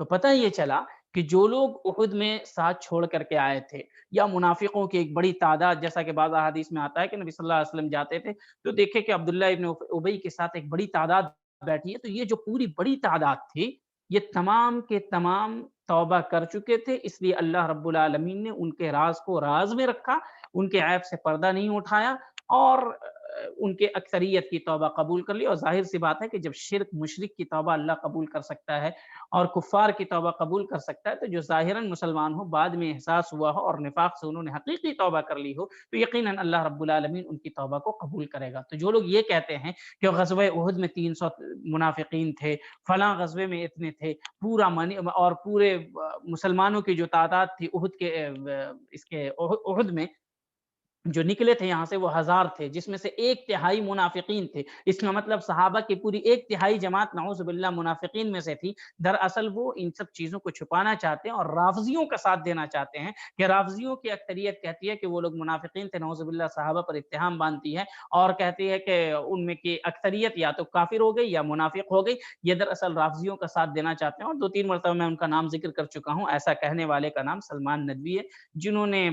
تو پتہ یہ چلا کہ جو لوگ احد میں ساتھ چھوڑ کر کے آئے تھے، یا منافقوں کی ایک بڑی تعداد، جیسا کہ بعض احادیث میں آتا ہے کہ نبی صلی اللہ علیہ وسلم جاتے تھے تو دیکھے کہ عبداللہ ابن ابی کے ساتھ ایک بڑی تعداد بیٹھی ہے، تو یہ جو پوری بڑی تعداد تھی یہ تمام کے تمام توبہ کر چکے تھے، اس لیے اللہ رب العالمین نے ان کے راز کو راز میں رکھا، ان کے عیب سے پردہ نہیں اٹھایا، اور ان کے اکثریت کی توبہ قبول کر لی۔ اور ظاہر سی بات ہے کہ جب شرک مشرک کی توبہ اللہ قبول کر سکتا ہے اور کفار کی توبہ قبول کر سکتا ہے، تو جو ظاہراً مسلمان ہو، بعد میں احساس ہوا ہو اور نفاق سے انہوں نے حقیقی توبہ کر لی ہو، تو یقیناً اللہ رب العالمین ان کی توبہ کو قبول کرے گا۔ تو جو لوگ یہ کہتے ہیں کہ غزوہ احد میں 300 منافقین تھے، فلاں غزوے میں اتنے تھے، اور پورے مسلمانوں کی جو تعداد تھی احد میں جو نکلے تھے یہاں سے وہ 1000 تھے، جس میں سے 1/3 منافقین تھے، اس کا مطلب صحابہ کی پوری 1/3 جماعت نعوذ باللہ منافقین میں سے تھی۔ دراصل وہ ان سب چیزوں کو چھپانا چاہتے ہیں اور رافضیوں کا ساتھ دینا چاہتے ہیں، کہ رافضیوں کی اکثریت کہتی ہے کہ وہ لوگ منافقین تھے، نعوذ باللہ صحابہ پر اتہام باندھتی ہے اور کہتی ہے کہ ان میں کی اکثریت یا تو کافر ہو گئی یا منافق ہو گئی۔ یہ دراصل رافضیوں کا ساتھ دینا چاہتے ہیں، اور 2-3 مرتبہ میں ان کا نام ذکر کر چکا ہوں۔ ایسا کہنے والے کا نام سلمان ندوی ہے، جنہوں نے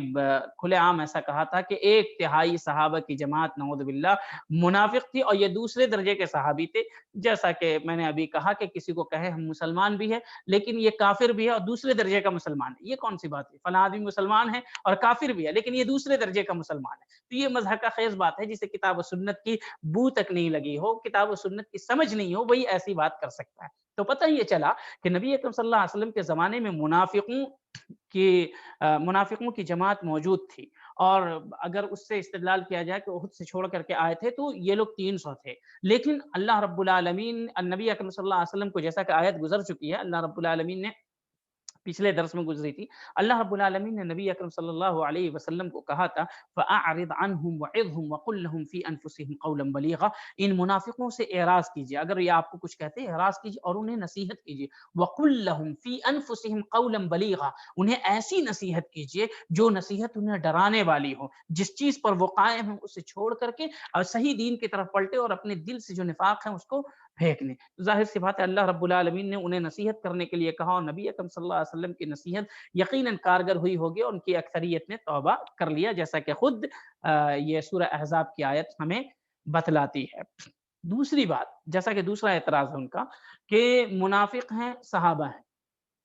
کھلے عام ایسا کہا تھا کہ 1/3 صحابہ کی جماعت نعوذ باللہ منافق تھی، اور یہ دوسرے درجے کے صحابی تھے۔ جیسا کہ میں نے ابھی کہا کہ کسی کو کہے ہم مسلمان بھی ہے لیکن یہ کافر بھی ہے اور دوسرے درجے کا مسلمان ہے، یہ کون سی بات ہے؟ فلاں آدمی مسلمان ہے اور کافر بھی ہے لیکن یہ دوسرے درجے کا مسلمان ہے، تو یہ مضحکہ خیز بات ہے۔ جسے کتاب و سنت کی بو تک نہیں لگی ہو، کتاب و سنت کی سمجھ نہیں ہو، وہی ایسی بات کر سکتا ہے۔ تو پتہ یہ چلا کہ نبی اکرم صلی اللہ علیہ وسلم کے زمانے میں منافقوں کی جماعت موجود تھی، اور اگر اس سے استدلال کیا جائے کہ احد سے چھوڑ کر کے آئے تھے تو یہ لوگ 300 تھے، لیکن اللہ رب العالمین نبی اکرم صلی اللہ علیہ وسلم کو، جیسا کہ آیت گزر چکی ہے، اللہ رب العالمین نے پچھلے درس میں گزری تھی، اللہ رب العالمین نے نبی اکرم صلی اللہ علیہ وسلم کو کہا تھا فَأَعْرِضْ عَنْهُمْ وَعِظْهُمْ وَقُلْ لَهُمْ فِي أَنفُسِهِمْ قَوْلًا بَلِيغًا، ان منافقوں سے اعراض کیجیے، اگر یہ آپ کو کچھ کہتے ہیں اعراض کیجیے اور انہیں نصیحت کیجیے، وَقُلْ لَهُمْ فِي أَنفُسِهِمْ قَوْلًا بَلِيغًا، انہیں ایسی نصیحت کیجیے جو نصیحت انہیں ڈرانے والی ہو، جس چیز پر وہ قائم ہیں اسے چھوڑ کر کے اور صحیح دین کی طرف پلٹے اور اپنے دل سے جو نفاق ہے اس کو پھینکنے۔ ظاہر سی بات ہے اللہ رب العالمین نے انہیں نصیحت کرنے کے لیے کہا، اور نبی اکرم صلی اللہ علیہ وسلم کی نصیحت یقیناً کارگر ہوئی ہوگی اور ان کی اکثریت نے توبہ کر لیا، جیسا کہ خود یہ سورہ احزاب کی آیت ہمیں بتلاتی ہے۔ دوسری بات، جیسا کہ دوسرا اعتراض ہے ان کا کہ منافق ہیں صحابہ ہیں،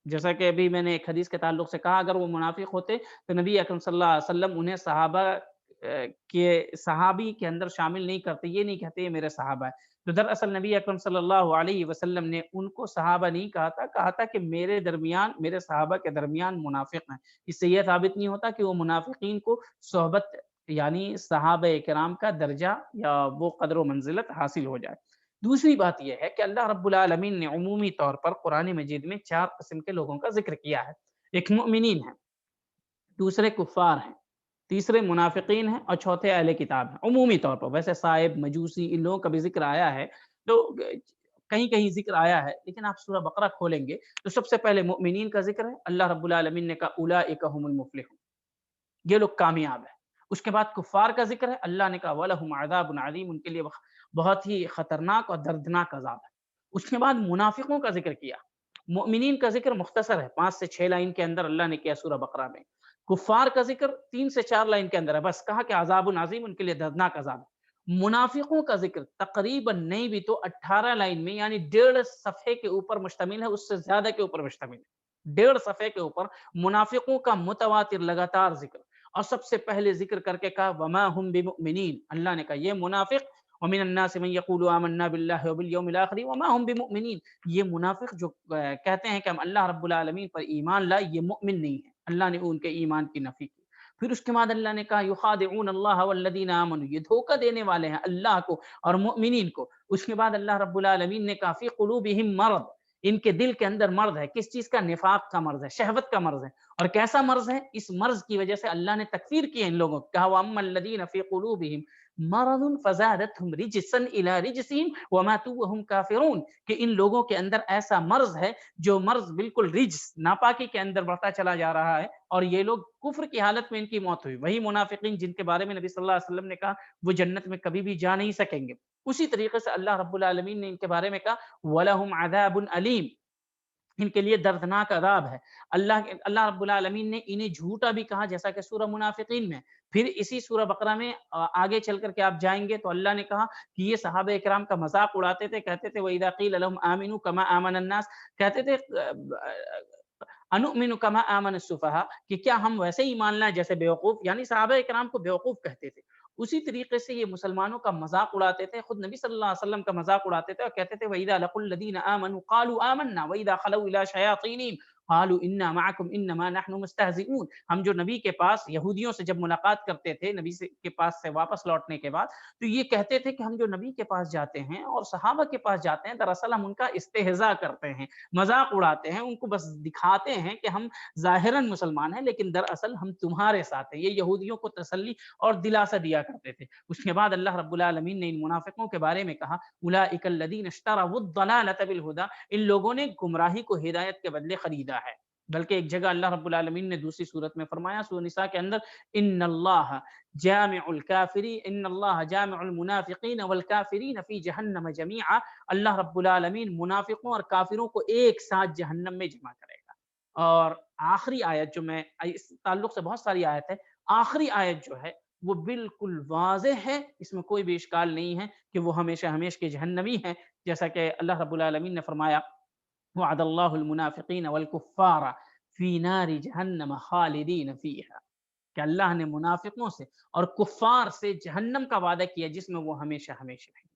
جیسا کہ ابھی میں نے ایک حدیث کے تعلق سے کہا اگر وہ منافق ہوتے تو نبی اکرم صلی اللہ علیہ وسلم انہیں صحابی کے اندر شامل نہیں کرتے، یہ نہیں کہتے یہ میرے صحابہ ہیں۔ تو دراصل نبی اکرم صلی اللہ علیہ وسلم نے ان کو صحابہ نہیں کہا تھا کہ میرے صحابہ کے درمیان منافق ہیں۔ اس سے یہ ثابت نہیں ہوتا کہ وہ منافقین کو صحبت یعنی صحابہ کرام کا درجہ یا وہ قدر و منزلت حاصل ہو جائے۔ دوسری بات یہ ہے کہ اللہ رب العالمین نے عمومی طور پر قرآن مجید میں 4 قسم کے لوگوں کا ذکر کیا ہے، ایک مؤمنین ہیں، دوسرے کفار ہیں، تیسرے منافقین ہیں اور چوتھے اہل کتاب ہیں، عمومی طور پر۔ ویسے صائب، مجوسی، ان لوگوں کا بھی ذکر آیا ہے، تو کہیں کہیں ذکر آیا ہے، لیکن آپ سورہ بقرہ کھولیں گے تو سب سے پہلے مؤمنین کا ذکر ہے. اللہ رب العالمین نے کہا اولئک هم المفلحون، یہ لوگ کامیاب ہیں. اس کے بعد کفار کا ذکر ہے. اللہ نے کہا وَلَهُمْ عَذَابٌ عَظِيمٌ، ان کے لیے بہت ہی خطرناک اور دردناک عذاب ہے. اس کے بعد منافقوں کا ذکر کیا. مؤمنین کا ذکر مختصر ہے، 5 سے 6 لائن کے اندر اللہ نے کیا سورہ بقرہ میں. کفار کا ذکر 3 سے 4 لائن کے اندر ہے، بس کہا کہ عذاب عظیم، ان کے لیے دردناک عذاب ہے. منافقوں کا ذکر تقریباً نہیں بھی تو 18 لائن میں، یعنی 1.5 صفحے کے اوپر مشتمل ہے، اس سے زیادہ کے اوپر مشتمل ہے. 1.5 صفحے کے اوپر منافقوں کا متواتر لگاتار ذکر، اور سب سے پہلے ذکر کر کے کہا وما ہم بمؤمنین. اللہ نے کہا یہ منافق، ومن الناس من يقول آمنا بالله وباليوم الآخر وما هم بمؤمنین، یہ منافق جو کہتے ہیں کہ ہم اللہ رب العالمین پر ایمان لائے، یہ مؤمن نہیں ہے. اللہ نے ان کے ایمان کی نفی کی. پھر اس کے بعد اللہ نے کہا یخادعون اللہ والذین آمنوا، یہ دھوکہ دینے والے ہیں اللہ کو اور مؤمنین کو. اس کے بعد اللہ رب العالمین نے کہا فی قلوبہم مرض، ان کے دل کے اندر مرض ہے. کس چیز کا؟ نفاق کا مرض ہے، شہوت کا مرض ہے. اور کیسا مرض ہے؟ اس مرض کی وجہ سے اللہ نے تکفیر کی ان لوگوں کو. کہا واما الذین فی قلوبہم مرض فزادتہم رجسا الی رجسہم وماتوا وہم کافرون، کہ ان لوگوں کے اندر ایسا مرض ہے جو مرض بالکل رجس، ناپاکی کے اندر بڑھتا چلا جا رہا ہے، اور یہ لوگ کفر کی حالت میں ان کی موت ہوئی. وہی منافقین جن کے بارے میں نبی صلی اللہ علیہ وسلم نے کہا وہ جنت میں کبھی بھی جا نہیں سکیں گے. اسی طریقے سے اللہ رب العالمین نے ان کے بارے میں کہا وَلَهُمْ عَذَابٌ أَلِيمٌ، ان کے لیے دردناک عذاب ہے. اللہ رب العالمین نے انہیں جھوٹا بھی کہا، جیسا کہ سورہ منافقین میں. پھر اسی سورہ بقرہ میں آگے چل کر کے آپ جائیں گے تو اللہ نے کہا کہ یہ صحابہ اکرام کا مذاق اڑاتے تھے، کہتے تھے وَإِذَا قِيلَ لَهُمْ آمِنُوا كَمَا آمَنَ النَّاسُ، کہتے تھے انؤمن کما آمن السفہاء، کہ کیا ہم ویسے ہی مان لائیں جیسے بیوقوف، یعنی صحابہ اکرام کو بیوقوف کہتے تھے. اسی طریقے سے یہ مسلمانوں کا مذاق اڑاتے تھے، خود نبی صلی اللہ علیہ وسلم کا مذاق اڑاتے تھے اور کہتے تھے وَإِذَا لَقُوا الَّذِينَ آمَنُوا قَالُوا آمَنَّا وَإِذَا خَلَوْا إِلَىٰ شَيَاطِينِهِمْ قَالُوا إِنَّا مَعَكُمْ إِنَّمَا نَحْنُ مُسْتَهْزِئُونَ. ہم جو نبی کے پاس، یہودیوں سے جب ملاقات کرتے تھے نبی کے پاس سے واپس لوٹنے کے بعد، تو یہ کہتے تھے کہ ہم جو نبی کے پاس جاتے ہیں اور صحابہ کے پاس جاتے ہیں، دراصل ہم ان کا استہزاء کرتے ہیں، مذاق اڑاتے ہیں، ان کو بس دکھاتے ہیں کہ ہم ظاہراً مسلمان ہیں لیکن دراصل ہم تمہارے ساتھ ہیں. یہ یہودیوں کو تسلی اور دلاسا دیا کرتے تھے. اس کے بعد اللہ رب العالمین نے ان منافقوں کے بارے میں کہا اولئک الذین اشتروا الضلالۃ بالہدی، ان لوگوں نے گمراہی کو ہدایت کے بدلے خریدا ہے. بلکہ ایک جگہ اللہ رب العالمین نے دوسری صورت میں فرمایا سورہ نساء کے اندر ان اللہ جامع الکافرین، ان اللہ جامع المنافقین والکافرین فی جہنم جمیعا، اللہ رب العالمین منافقوں اور کافروں کو ایک ساتھ جہنم میں جمع کرے گا. اور آخری آیت جو میں، اس تعلق سے بہت ساری آیت ہے، آخری آیت جو ہے وہ بالکل واضح ہے، اس میں کوئی بھی اشکال نہیں ہے کہ وہ ہمیشہ ہمیشہ کے جہنمی ہیں. جیسا کہ اللہ رب العالمین نے فرمایا وعد اللہ المنافقین والکفار فی نار جہنم خالدین فیہا، کہ اللہ نے منافقوں سے اور کفار سے جہنم کا وعدہ کیا جس میں وہ ہمیشہ ہمیشہ رہیں گے.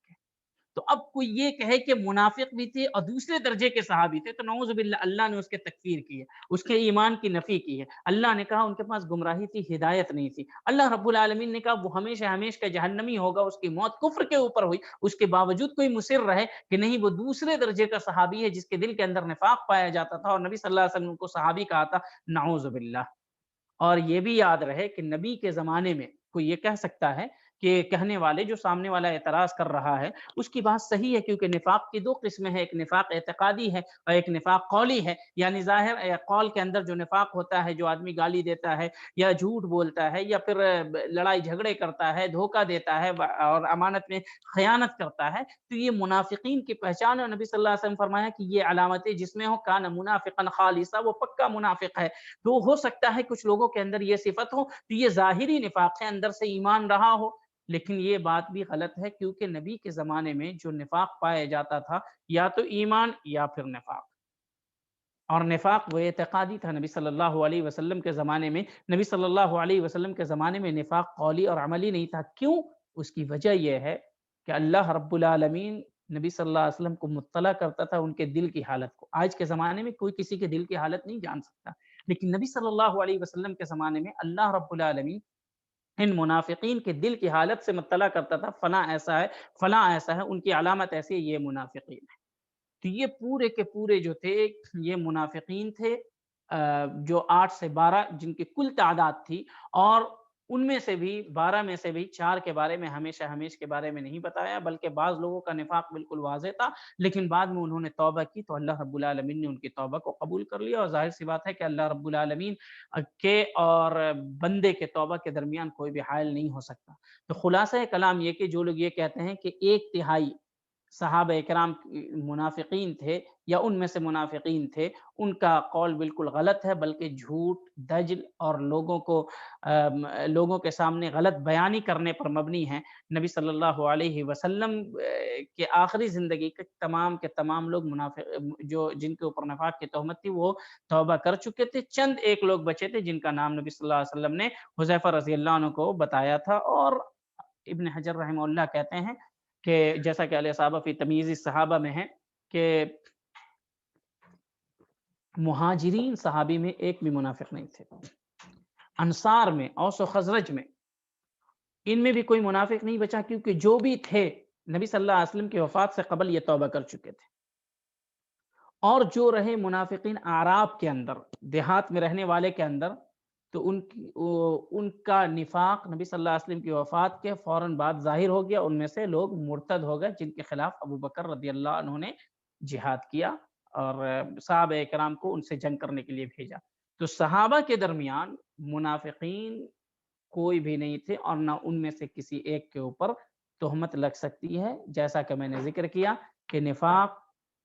تو اب کوئی یہ کہے کہ منافق بھی تھے اور دوسرے درجے کے صحابی تھے تو نعوذ باللہ اللہ نے اس کے تکفیر کی ہے، اس کے ایمان کی نفی کی ہے. اللہ نے کہا ان کے پاس گمراہی تھی، ہدایت نہیں تھی. اللہ رب العالمین نے کہا وہ ہمیشہ ہمیشہ کا جہنمی ہوگا، اس کی موت کفر کے اوپر ہوئی. اس کے باوجود کوئی مصر رہے کہ نہیں وہ دوسرے درجے کا صحابی ہے جس کے دل کے اندر نفاق پایا جاتا تھا اور نبی صلی اللہ علیہ وسلم کو صحابی کہا تھا، نعوذ باللہ. اور یہ بھی یاد رہے کہ نبی کے زمانے میں کوئی یہ کہہ سکتا ہے کہ کہنے والے جو سامنے والا اعتراض کر رہا ہے اس کی بات صحیح ہے، کیونکہ نفاق کی دو قسمیں ہیں، ایک نفاق اعتقادی ہے اور ایک نفاق قولی ہے. یعنی ظاہر قول کے اندر جو نفاق ہوتا ہے، جو آدمی گالی دیتا ہے یا جھوٹ بولتا ہے یا پھر لڑائی جھگڑے کرتا ہے، دھوکہ دیتا ہے اور امانت میں خیانت کرتا ہے، تو یہ منافقین کی پہچان ہے. نبی صلی اللہ علیہ وسلم فرمایا کہ یہ علامتیں جس میں ہو کان منافقا خالصا، وہ پکا منافق ہے. تو ہو سکتا ہے کچھ لوگوں کے اندر یہ صفت ہو تو یہ ظاہری نفاق ہے، اندر سے ایمان رہا ہو. لیکن یہ بات بھی غلط ہے کیونکہ نبی کے زمانے میں جو نفاق پایا جاتا تھا یا تو ایمان یا پھر نفاق، اور نفاق وہ اعتقادی تھا. نبی صلی اللہ علیہ وسلم کے زمانے میں، نبی صلی اللہ علیہ وسلم کے زمانے میں نفاق قولی اور عملی نہیں تھا. کیوں؟ اس کی وجہ یہ ہے کہ اللہ رب العالمین نبی صلی اللہ علیہ وسلم کو مطلع کرتا تھا ان کے دل کی حالت کو. آج کے زمانے میں کوئی کسی کے دل کی حالت نہیں جان سکتا، لیکن نبی صلی اللہ علیہ وسلم کے زمانے میں اللہ رب العالمین ان منافقین کے دل کی حالت سے مطلع کرتا تھا، فلاں ایسا ہے، فلاں ایسا ہے، ان کی علامت ایسی ہے، یہ منافقین ہے. تو یہ پورے کے پورے جو تھے یہ منافقین تھے جو 8 سے 12 جن کی کل تعداد تھی، اور ان میں سے بھی 12 میں سے بھی 4 کے بارے میں ہمیشہ ہمیش کے بارے میں نہیں بتایا، بلکہ بعض لوگوں کا نفاق بالکل واضح تھا، لیکن بعد میں انہوں نے توبہ کی تو اللہ رب العالمین نے ان کی توبہ کو قبول کر لیا، اور ظاہر سی بات ہے کہ اللہ رب العالمین کے اور بندے کے توبہ کے درمیان کوئی بھی حائل نہیں ہو سکتا۔ تو خلاصہ کلام یہ کہ جو لوگ یہ کہتے ہیں کہ 1/3 صحابہ کرام منافقین تھے یا ان میں سے منافقین تھے، ان کا قول بالکل غلط ہے، بلکہ جھوٹ، دجل اور لوگوں کے سامنے غلط بیانی کرنے پر مبنی ہے۔ نبی صلی اللہ علیہ وسلم کے آخری زندگی کے تمام لوگ جن کے اوپر نفاق کی تہمت تھی وہ توبہ کر چکے تھے، چند ایک لوگ بچے تھے جن کا نام نبی صلی اللہ علیہ وسلم نے حذیفہ رضی اللہ عنہ کو بتایا تھا۔ اور ابن حجر رحمہ اللہ کہتے ہیں کہ جیسا کہ الاصابہ فی تمییز الصحابہ میں ہے کہ مہاجرین صحابی میں ایک بھی منافق نہیں تھے، انصار میں، اوس و خزرج میں، ان میں بھی کوئی منافق نہیں بچا، کیونکہ جو بھی تھے نبی صلی اللہ علیہ وسلم کی وفات سے قبل یہ توبہ کر چکے تھے۔ اور جو رہے منافقین اعراب کے اندر، دیہات میں رہنے والے کے اندر، تو ان کا نفاق نبی صلی اللہ علیہ وسلم کی وفات کے فوراً بعد ظاہر ہو گیا، ان میں سے لوگ مرتد ہو گئے جن کے خلاف ابو بکر رضی اللہ عنہ نے جہاد کیا اور صحابہ کرام کو ان سے جنگ کرنے کے لیے بھیجا۔ تو صحابہ کے درمیان منافقین کوئی بھی نہیں تھے، اور نہ ان میں سے کسی ایک کے اوپر تہمت لگ سکتی ہے، جیسا کہ میں نے ذکر کیا کہ نفاق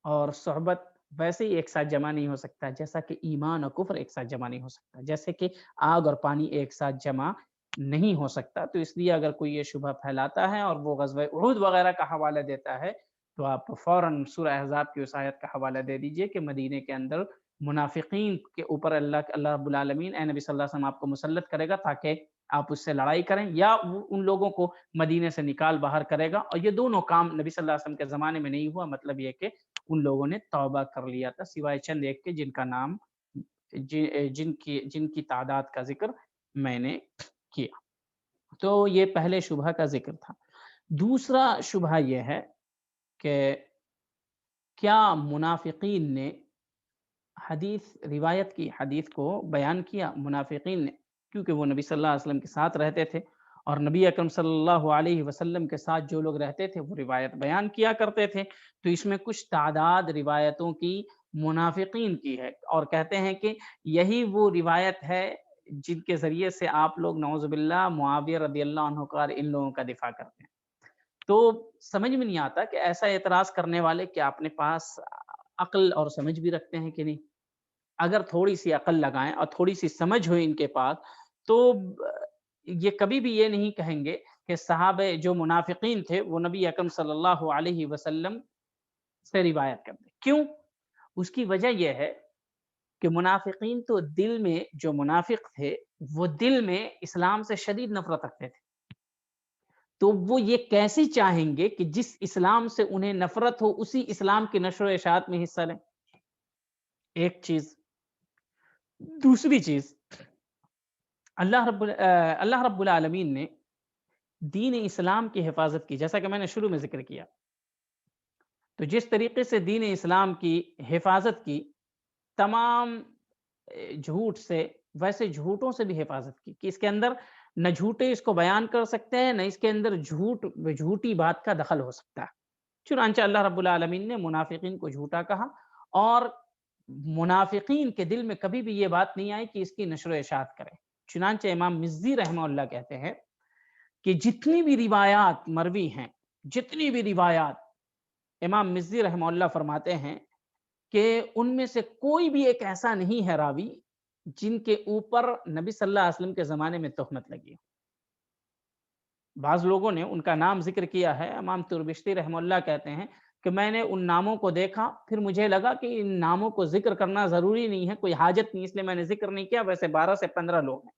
اور صحبت ویسے ہی ایک ساتھ جمع نہیں ہو سکتا، جیسا کہ ایمان اور کفر ایک ساتھ جمع نہیں ہو سکتا، جیسے کہ آگ اور پانی ایک ساتھ جمع نہیں ہو سکتا۔ تو اس لیے اگر کوئی یہ شبہ پھیلاتا ہے اور وہ غزوہ احد وغیرہ کا حوالہ دیتا ہے تو آپ فوراً سورہ احزاب کی اس آیت کا حوالہ دے دیجئے کہ مدینے کے اندر منافقین کے اوپر اللہ رب العالمین اے نبی صلی اللہ علیہ وسلم آپ کو مسلط کرے گا تاکہ آپ اس سے لڑائی کریں، یا ان لوگوں کو مدینے سے نکال باہر کرے گا۔ اور یہ دونوں کام نبی صلی اللہ علیہ وسلم کے زمانے میں نہیں ہوا، مطلب یہ کہ ان لوگوں نے توبہ کر لیا تھا، سوائے چند ایک کے جن کا نام جن کی تعداد کا ذکر میں نے کیا۔ تو یہ پہلے شبہ کا ذکر تھا۔ دوسرا شبہ یہ ہے کہ کیا منافقین نے روایت کی حدیث کو بیان کیا؟ منافقین نے، کیونکہ وہ نبی صلی اللہ علیہ وسلم کے ساتھ رہتے تھے، اور نبی اکرم صلی اللہ علیہ وسلم کے ساتھ جو لوگ رہتے تھے وہ روایت بیان کیا کرتے تھے، تو اس میں کچھ تعداد روایتوں کی منافقین کی ہے، اور کہتے ہیں کہ یہی وہ روایت ہے جن کے ذریعے سے آپ لوگ نعوذ باللہ معاویہ رضی اللہ عنہ کا ان لوگوں کا دفاع کرتے ہیں۔ تو سمجھ میں نہیں آتا کہ ایسا اعتراض کرنے والے کیا اپنے پاس عقل اور سمجھ بھی رکھتے ہیں کہ نہیں؟ اگر تھوڑی سی عقل لگائیں اور تھوڑی سی سمجھ ہوئی ان کے پاس تو یہ کبھی بھی یہ نہیں کہیں گے کہ صحابہ جو منافقین تھے وہ نبی اکرم صلی اللہ علیہ وسلم سے روایت کرتے۔ کیوں؟ اس کی وجہ یہ ہے کہ منافقین تو دل میں، جو منافق تھے وہ دل میں اسلام سے شدید نفرت رکھتے تھے، تو وہ یہ کیسے چاہیں گے کہ جس اسلام سے انہیں نفرت ہو اسی اسلام کی نشر و اشاعت میں حصہ لیں؟ ایک چیز۔ دوسری چیز، اللہ رب العالمین نے دین اسلام کی حفاظت کی، جیسا کہ میں نے شروع میں ذکر کیا، تو جس طریقے سے دین اسلام کی حفاظت کی تمام جھوٹ سے، ویسے جھوٹوں سے بھی حفاظت کی کہ اس کے اندر نہ جھوٹے اس کو بیان کر سکتے ہیں، نہ اس کے اندر جھوٹی بات کا دخل ہو سکتا ہے۔ چنانچہ اللہ رب العالمین نے منافقین کو جھوٹا کہا، اور منافقین کے دل میں کبھی بھی یہ بات نہیں آئی کہ اس کی نشر و اشاعت کرے۔ چنانچہ امام مزی رحمہ اللہ کہتے ہیں کہ جتنی بھی روایات مروی ہیں، جتنی بھی روایات، امام مزی رحمہ اللہ فرماتے ہیں کہ ان میں سے کوئی بھی ایک ایسا نہیں ہے راوی جن کے اوپر نبی صلی اللہ علیہ وسلم کے زمانے میں تہمت لگی۔ بعض لوگوں نے ان کا نام ذکر کیا ہے، امام تربشتی رحمہ اللہ کہتے ہیں کہ میں نے ان ناموں کو دیکھا، پھر مجھے لگا کہ ان ناموں کو ذکر کرنا ضروری نہیں ہے، کوئی حاجت نہیں، اس لیے میں نے ذکر نہیں کیا۔ ویسے 12 سے 15 لوگ ہیں،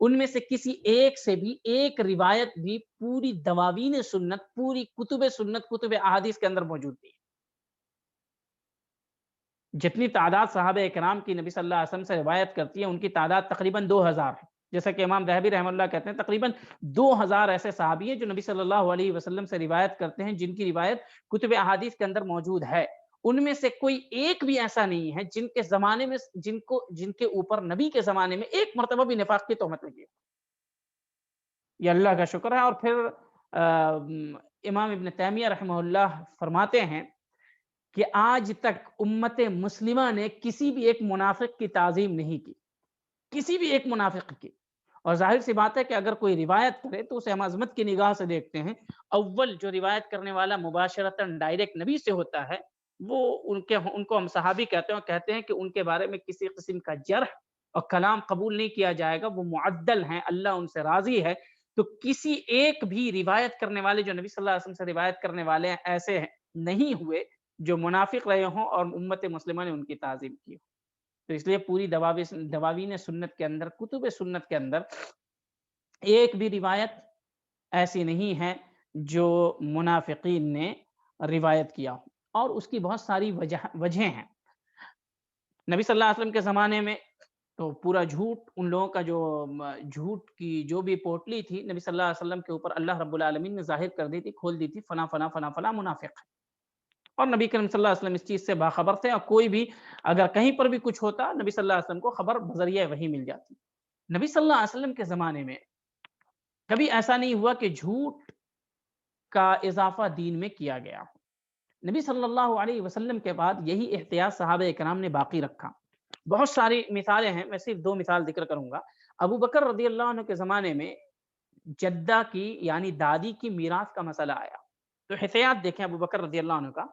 ان میں سے کسی ایک سے بھی ایک روایت بھی پوری دواوین سنت، پوری کتب سنت، کتب احادیث کے اندر موجود نہیں ہے۔ جتنی تعداد صحابہ کرام کی نبی صلی اللہ علیہ وسلم سے روایت کرتی ہے ان کی تعداد تقریباً 2000 ہے، جیسا کہ امام ذہبی رحمہ اللہ کہتے ہیں تقریباً 2000 ایسے صحابی ہیں جو نبی صلی اللہ علیہ وسلم سے روایت کرتے ہیں، جن کی روایت کتب احادیث کے اندر موجود ہے۔ ان میں سے کوئی ایک بھی ایسا نہیں ہے جن کے زمانے میں جن کے اوپر نبی کے زمانے میں ایک مرتبہ بھی نفاق کی تہمت لگی ہے۔ یہ اللہ کا شکر ہے۔ اور پھر امام ابن تیمیہ رحمہ اللہ فرماتے ہیں کہ آج تک امت مسلمہ نے کسی بھی ایک منافق کی تعظیم نہیں کی، کسی بھی ایک منافق کی۔ اور ظاہر سی بات ہے کہ اگر کوئی روایت کرے تو اسے ہم عظمت کی نگاہ سے دیکھتے ہیں۔ اول جو روایت کرنے والا مباشرتاً ڈائریکٹ نبی سے ہوتا ہے، وہ ان کو ہم صحابی کہتے ہیں، اور کہتے ہیں کہ ان کے بارے میں کسی قسم کا جرح اور کلام قبول نہیں کیا جائے گا، وہ معدل ہیں، اللہ ان سے راضی ہے۔ تو کسی ایک بھی روایت کرنے والے جو نبی صلی اللہ علیہ وسلم سے روایت کرنے والے ہیں ایسے نہیں ہوئے جو منافق رہے ہوں اور امت مسلمہ نے ان کی تعظیم کی ہو۔ تو اس لیے پوری دواوین سنت کے اندر، کتب سنت کے اندر ایک بھی روایت ایسی نہیں ہے جو منافقین نے روایت کیا ہو، اور اس کی بہت ساری وجہیں ہیں۔ نبی صلی اللہ علیہ وسلم کے زمانے میں تو پورا جھوٹ، ان لوگوں کا جو جھوٹ کی جو بھی پوٹلی تھی نبی صلی اللہ علیہ وسلم کے اوپر اللہ رب العالمین نے ظاہر کر دی تھی، کھول دی تھی، فلاں فلاں فلاں فلاں منافق ہے۔ اور نبی کریم صلی اللہ علیہ وسلم اس چیز سے باخبر تھے، اور کوئی بھی اگر کہیں پر بھی کچھ ہوتا نبی صلی اللہ علیہ وسلم کو خبر بذریعہ وحی مل جاتی۔ نبی صلی اللہ علیہ وسلم کے زمانے میں کبھی ایسا نہیں ہوا کہ جھوٹ کا اضافہ دین میں کیا گیا ہو۔ نبی صلی اللہ علیہ وسلم کے بعد یہی احتیاط صحابہ کرام نے باقی رکھا۔ بہت ساری مثالیں ہیں، میں صرف 2 مثال ذکر کروں گا۔ ابو بکر رضی اللہ عنہ کے زمانے میں جدہ کی یعنی دادی کی میراث کا مسئلہ آیا، تو احتیاط دیکھیں ابو بکر رضی اللہ عنہ کا،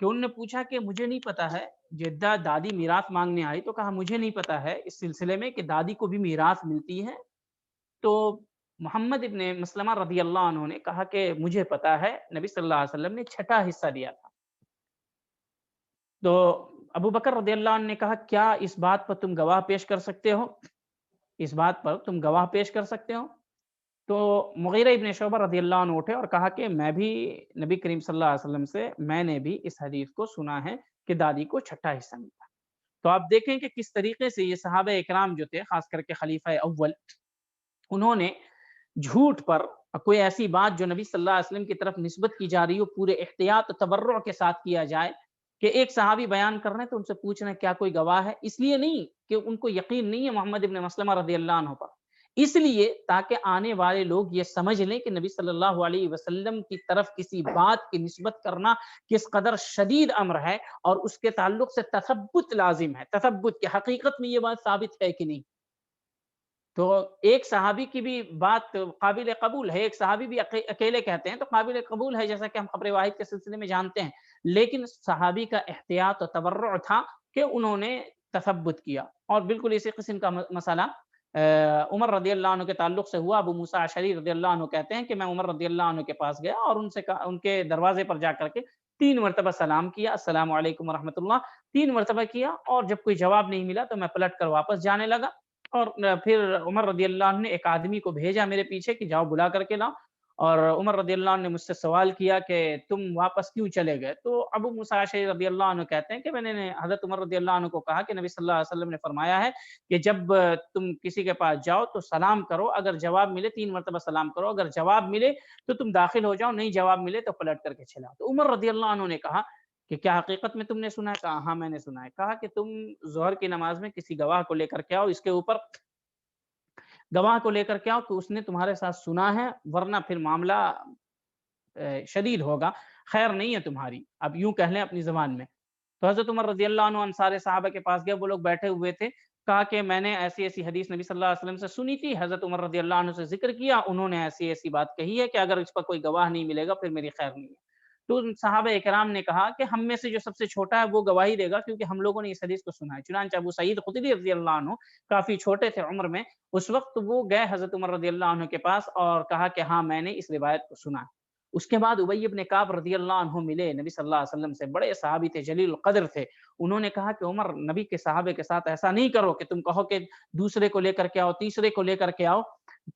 کہ انہوں نے پوچھا کہ مجھے نہیں پتا ہے، جدہ دادی میراث مانگنے آئی تو کہا مجھے نہیں پتا ہے اس سلسلے میں کہ دادی کو بھی میراث ملتی ہے۔ تو محمد ابن مسلمہ رضی اللہ عنہ نے کہا کہ مجھے پتا ہے، نبی صلی اللہ علیہ وسلم نے 6واں حصہ دیا تھا۔ تو ابو بکر رضی اللہ عنہ نے کہا کیا اس بات پر تم گواہ پیش کر سکتے ہو؟ اس بات پر تم گواہ پیش کر سکتے ہو؟ تو مغیرہ ابن شعبہ رضی اللہ عنہ اٹھے اور کہا کہ میں بھی نبی کریم صلی اللہ علیہ وسلم سے میں نے بھی اس حدیث کو سنا ہے کہ دادی کو 6واں حصہ ملتا۔ تو آپ دیکھیں کہ کس طریقے سے یہ صحابہ اکرام جو تھے، خاص کر کے خلیفہ اول، انہوں نے جھوٹ پر کوئی ایسی بات جو نبی صلی اللہ علیہ وسلم کی طرف نسبت کی جا رہی ہو پورے احتیاط و تورع کے ساتھ کیا جائے، کہ ایک صحابی بیان کر رہے ہیں تو ان سے پوچھنا کیا کوئی گواہ ہے، اس لیے نہیں کہ ان کو یقین نہیں ہے محمد ابن مسلمہ رضی اللہ عنہ پر، اس لیے تاکہ آنے والے لوگ یہ سمجھ لیں کہ نبی صلی اللہ علیہ وسلم کی طرف کسی بات کی نسبت کرنا کس قدر شدید امر ہے، اور اس کے تعلق سے تثبت لازم ہے، تثبت کہ حقیقت میں یہ بات ثابت ہے کہ نہیں۔ تو ایک صحابی کی بھی بات قابل قبول ہے، ایک صحابی بھی اکیلے کہتے ہیں تو قابل قبول ہے، جیسا کہ ہم خبر واحد کے سلسلے میں جانتے ہیں، لیکن صحابی کا احتیاط و تورع تھا کہ انہوں نے تثبت کیا۔ اور بالکل اسی قسم کا مسئلہ عمر رضی اللہ عنہ کے تعلق سے ہوا۔ ابو موسیٰ اشعری رضی اللہ عنہ کہتے ہیں کہ میں عمر رضی اللہ عنہ کے پاس گیا اور ان کے دروازے پر جا کر کے 3 مرتبہ سلام کیا، السلام علیکم ورحمۃ اللہ، 3 مرتبہ کیا، اور جب کوئی جواب نہیں ملا تو میں پلٹ کر واپس جانے لگا، اور پھر عمر رضی اللہ عنہ نے ایک آدمی کو بھیجا میرے پیچھے کہ جاؤ بلا کر کے لاؤ، اور عمر رضی اللہ عنہ نے مجھ سے سوال کیا کہ تم واپس کیوں چلے گئے؟ تو ابو موسیٰ اشعری رضی اللہ عنہ کہتے ہیں کہ میں نے حضرت عمر رضی اللہ عنہ کو کہا کہ نبی صلی اللہ علیہ وسلم نے فرمایا ہے کہ جب تم کسی کے پاس جاؤ تو سلام کرو، اگر جواب ملے 3 مرتبہ سلام کرو، اگر جواب ملے تو تم داخل ہو جاؤ، نہیں جواب ملے تو پلٹ کر کے چلاؤ۔ تو عمر رضی اللہ عنہ نے کہا کہ کیا حقیقت میں تم نے سنا ہے؟ کہا ہاں میں نے سنا ہے۔ کہا کہ تم ظہر کی نماز میں کسی گواہ کو لے کر کے آؤ، اس کے اوپر گواہ کو لے کر کے آؤ کہ اس نے تمہارے ساتھ سنا ہے، ورنہ پھر معاملہ شدید ہوگا، خیر نہیں ہے تمہاری، اب یوں کہہ لیں اپنی زبان میں۔ تو حضرت عمر رضی اللہ عنہ انصار صحابہ کے پاس گئے، وہ لوگ بیٹھے ہوئے تھے، کہا کہ میں نے ایسی ایسی حدیث نبی صلی اللہ علیہ وسلم سے سنی تھی، حضرت عمر رضی اللہ عنہ سے ذکر کیا، انہوں نے ایسی ایسی بات کہی ہے کہ اگر اس پر کوئی گواہ نہیں ملے گا پھر میری خیر نہیں ہے۔ تو صحابہ اکرام نے کہا کہ ہم میں سے جو سب سے چھوٹا ہے وہ گواہی دے گا، کیونکہ ہم لوگوں نے اس حدیث کو سنا ہے۔ چنانچہ ابو سعید خدری رضی اللہ عنہ کافی چھوٹے تھے عمر میں، اس وقت وہ گئے حضرت عمر رضی اللہ عنہ کے پاس اور کہا کہ ہاں میں نے اس روایت کو سنا ہے۔ اس کے بعد ابی بن کعب رضی اللہ عنہ ملے نبی صلی اللہ علیہ وسلم سے، بڑے صحابی تھے، جلیل القدر تھے، انہوں نے کہا کہ عمر نبی کے صحابے کے ساتھ ایسا نہیں کرو کہ تم کہو کہ دوسرے کو لے کر کے آؤ، تیسرے کو لے کر کے آؤ،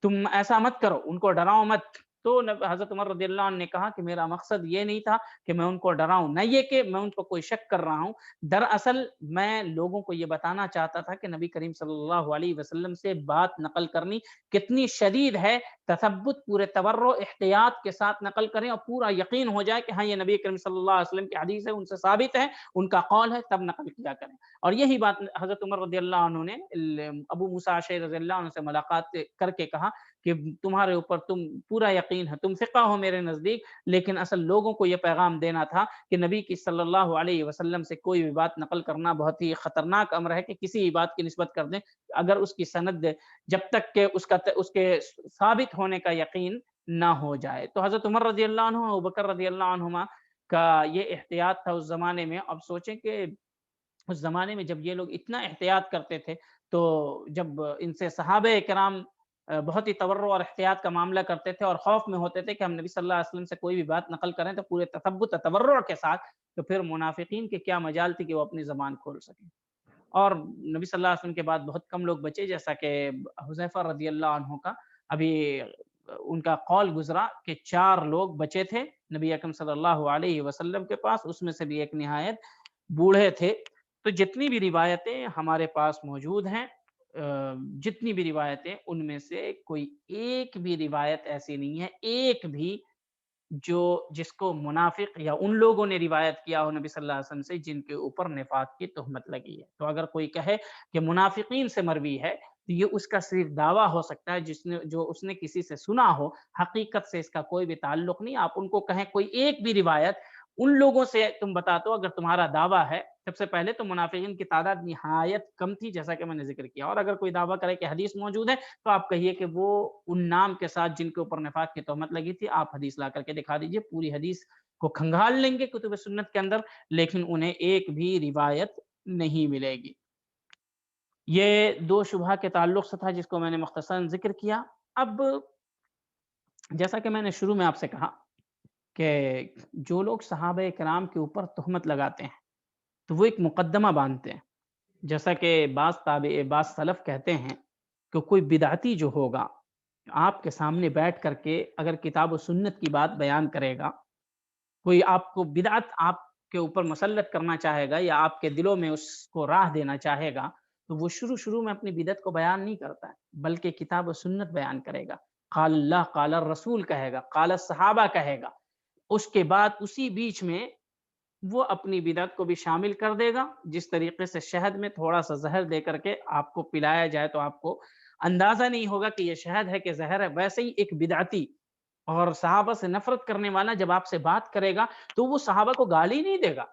تم ایسا مت کرو، ان کو ڈراؤ مت۔ تو حضرت عمر رضی اللہ عنہ نے کہا کہ میرا مقصد یہ نہیں تھا کہ میں ان کو ڈراؤں، نہ یہ کہ میں ان کو کوئی شک کر رہا ہوں، دراصل میں لوگوں کو یہ بتانا چاہتا تھا کہ نبی کریم صلی اللہ علیہ وسلم سے بات نقل کرنی کتنی شدید ہے، تثبت پورے تورع احتیاط کے ساتھ نقل کریں اور پورا یقین ہو جائے کہ ہاں یہ نبی کریم صلی اللہ علیہ وسلم کی حدیث ہے، ان سے ثابت ہے، ان کا قول ہے، تب نقل کیا کریں۔ اور یہی بات حضرت عمر رضی اللہ عنہ نے ابو موسیٰ اشعری رضی اللہ عنہ سے ملاقات کر کے کہا کہ تمہارے اوپر تم پورا یقین ہے، تم فقہ ہو میرے نزدیک، لیکن اصل لوگوں کو یہ پیغام دینا تھا کہ نبی کی صلی اللہ علیہ وسلم سے کوئی بھی بات نقل کرنا بہت ہی خطرناک امر ہے کہ کسی بھی بات کی نسبت کر دیں اگر اس کی سند جب تک کہ اس کے ثابت ہونے کا یقین نہ ہو جائے۔ تو حضرت عمر رضی اللہ عنہ، ابوبکر رضی اللہ عنہما کا یہ احتیاط تھا اس زمانے میں۔ اب سوچیں کہ اس زمانے میں جب یہ لوگ اتنا احتیاط کرتے تھے، تو جب ان سے صحابہ کرام بہت ہی تورع اور احتیاط کا معاملہ کرتے تھے اور خوف میں ہوتے تھے کہ ہم نبی صلی اللہ علیہ وسلم سے کوئی بھی بات نقل کریں تو پورے تثبت تورع کے ساتھ، تو پھر منافقین کے کیا مجال تھی کہ وہ اپنی زبان کھول سکیں۔ اور نبی صلی اللہ علیہ وسلم کے بعد بہت کم لوگ بچے، جیسا کہ حذیفہ رضی اللہ عنہ کا ابھی ان کا قول گزرا کہ 4 لوگ بچے تھے نبی اکرم صلی اللہ علیہ وسلم کے پاس، اس میں سے بھی ایک نہایت بوڑھے تھے۔ تو جتنی بھی روایتیں ہمارے پاس موجود ہیں، جتنی بھی روایتیں، ان میں سے کوئی ایک بھی روایت ایسی نہیں ہے، ایک بھی جس کو منافق یا ان لوگوں نے روایت کیا ہو نبی صلی اللہ علیہ وسلم سے جن کے اوپر نفاق کی تہمت لگی ہے۔ تو اگر کوئی کہے کہ منافقین سے مروی ہے تو یہ اس کا صرف دعویٰ ہو سکتا ہے جو اس نے کسی سے سنا ہو، حقیقت سے اس کا کوئی بھی تعلق نہیں۔ آپ ان کو کہیں کوئی ایک بھی روایت ان لوگوں سے تم بتا دو اگر تمہارا دعویٰ ہے۔ سب سے پہلے تو منافقین کی تعداد نہایت کم تھی جیسا کہ میں نے ذکر کیا، اور اگر کوئی دعویٰ کرے کہ حدیث موجود ہے تو آپ کہیے کہ وہ ان نام کے ساتھ جن کے اوپر نفاق کی تہمت لگی تھی آپ حدیث لا کر کے دکھا دیجئے، پوری حدیث کو کھنگال لیں گے کتب سنت کے اندر، لیکن انہیں ایک بھی روایت نہیں ملے گی۔ یہ 2 شبہ کے تعلق سے تھا جس کو میں نے مختصراً ذکر کیا۔ اب جیسا کہ میں نے شروع میں آپ سے کہا کہ جو لوگ صحابہ کرام کے اوپر تہمت لگاتے ہیں تو وہ ایک مقدمہ باندھتے ہیں، جیسا کہ بعض سلف کہتے ہیں کہ کوئی بدعتی جو ہوگا آپ کے سامنے بیٹھ کر کے اگر کتاب و سنت کی بات بیان کرے گا، کوئی آپ کو بدعت آپ کے اوپر مسلط کرنا چاہے گا یا آپ کے دلوں میں اس کو راہ دینا چاہے گا، تو وہ شروع میں اپنی بدعت کو بیان نہیں کرتا ہے بلکہ کتاب و سنت بیان کرے گا، قال اللہ قال الرسول کہے گا، قال الصحابہ کہے گا۔ اس کے بعد اسی بیچ میں وہ اپنی بدعت کو بھی شامل کر دے گا، جس طریقے سے شہد میں تھوڑا سا زہر دے کر کے آپ کو پلایا جائے تو آپ کو اندازہ نہیں ہوگا کہ یہ شہد ہے کہ زہر ہے، ویسے ہی ایک بدعتی اور صحابہ سے نفرت کرنے والا جب آپ سے بات کرے گا تو وہ صحابہ کو گالی نہیں دے گا،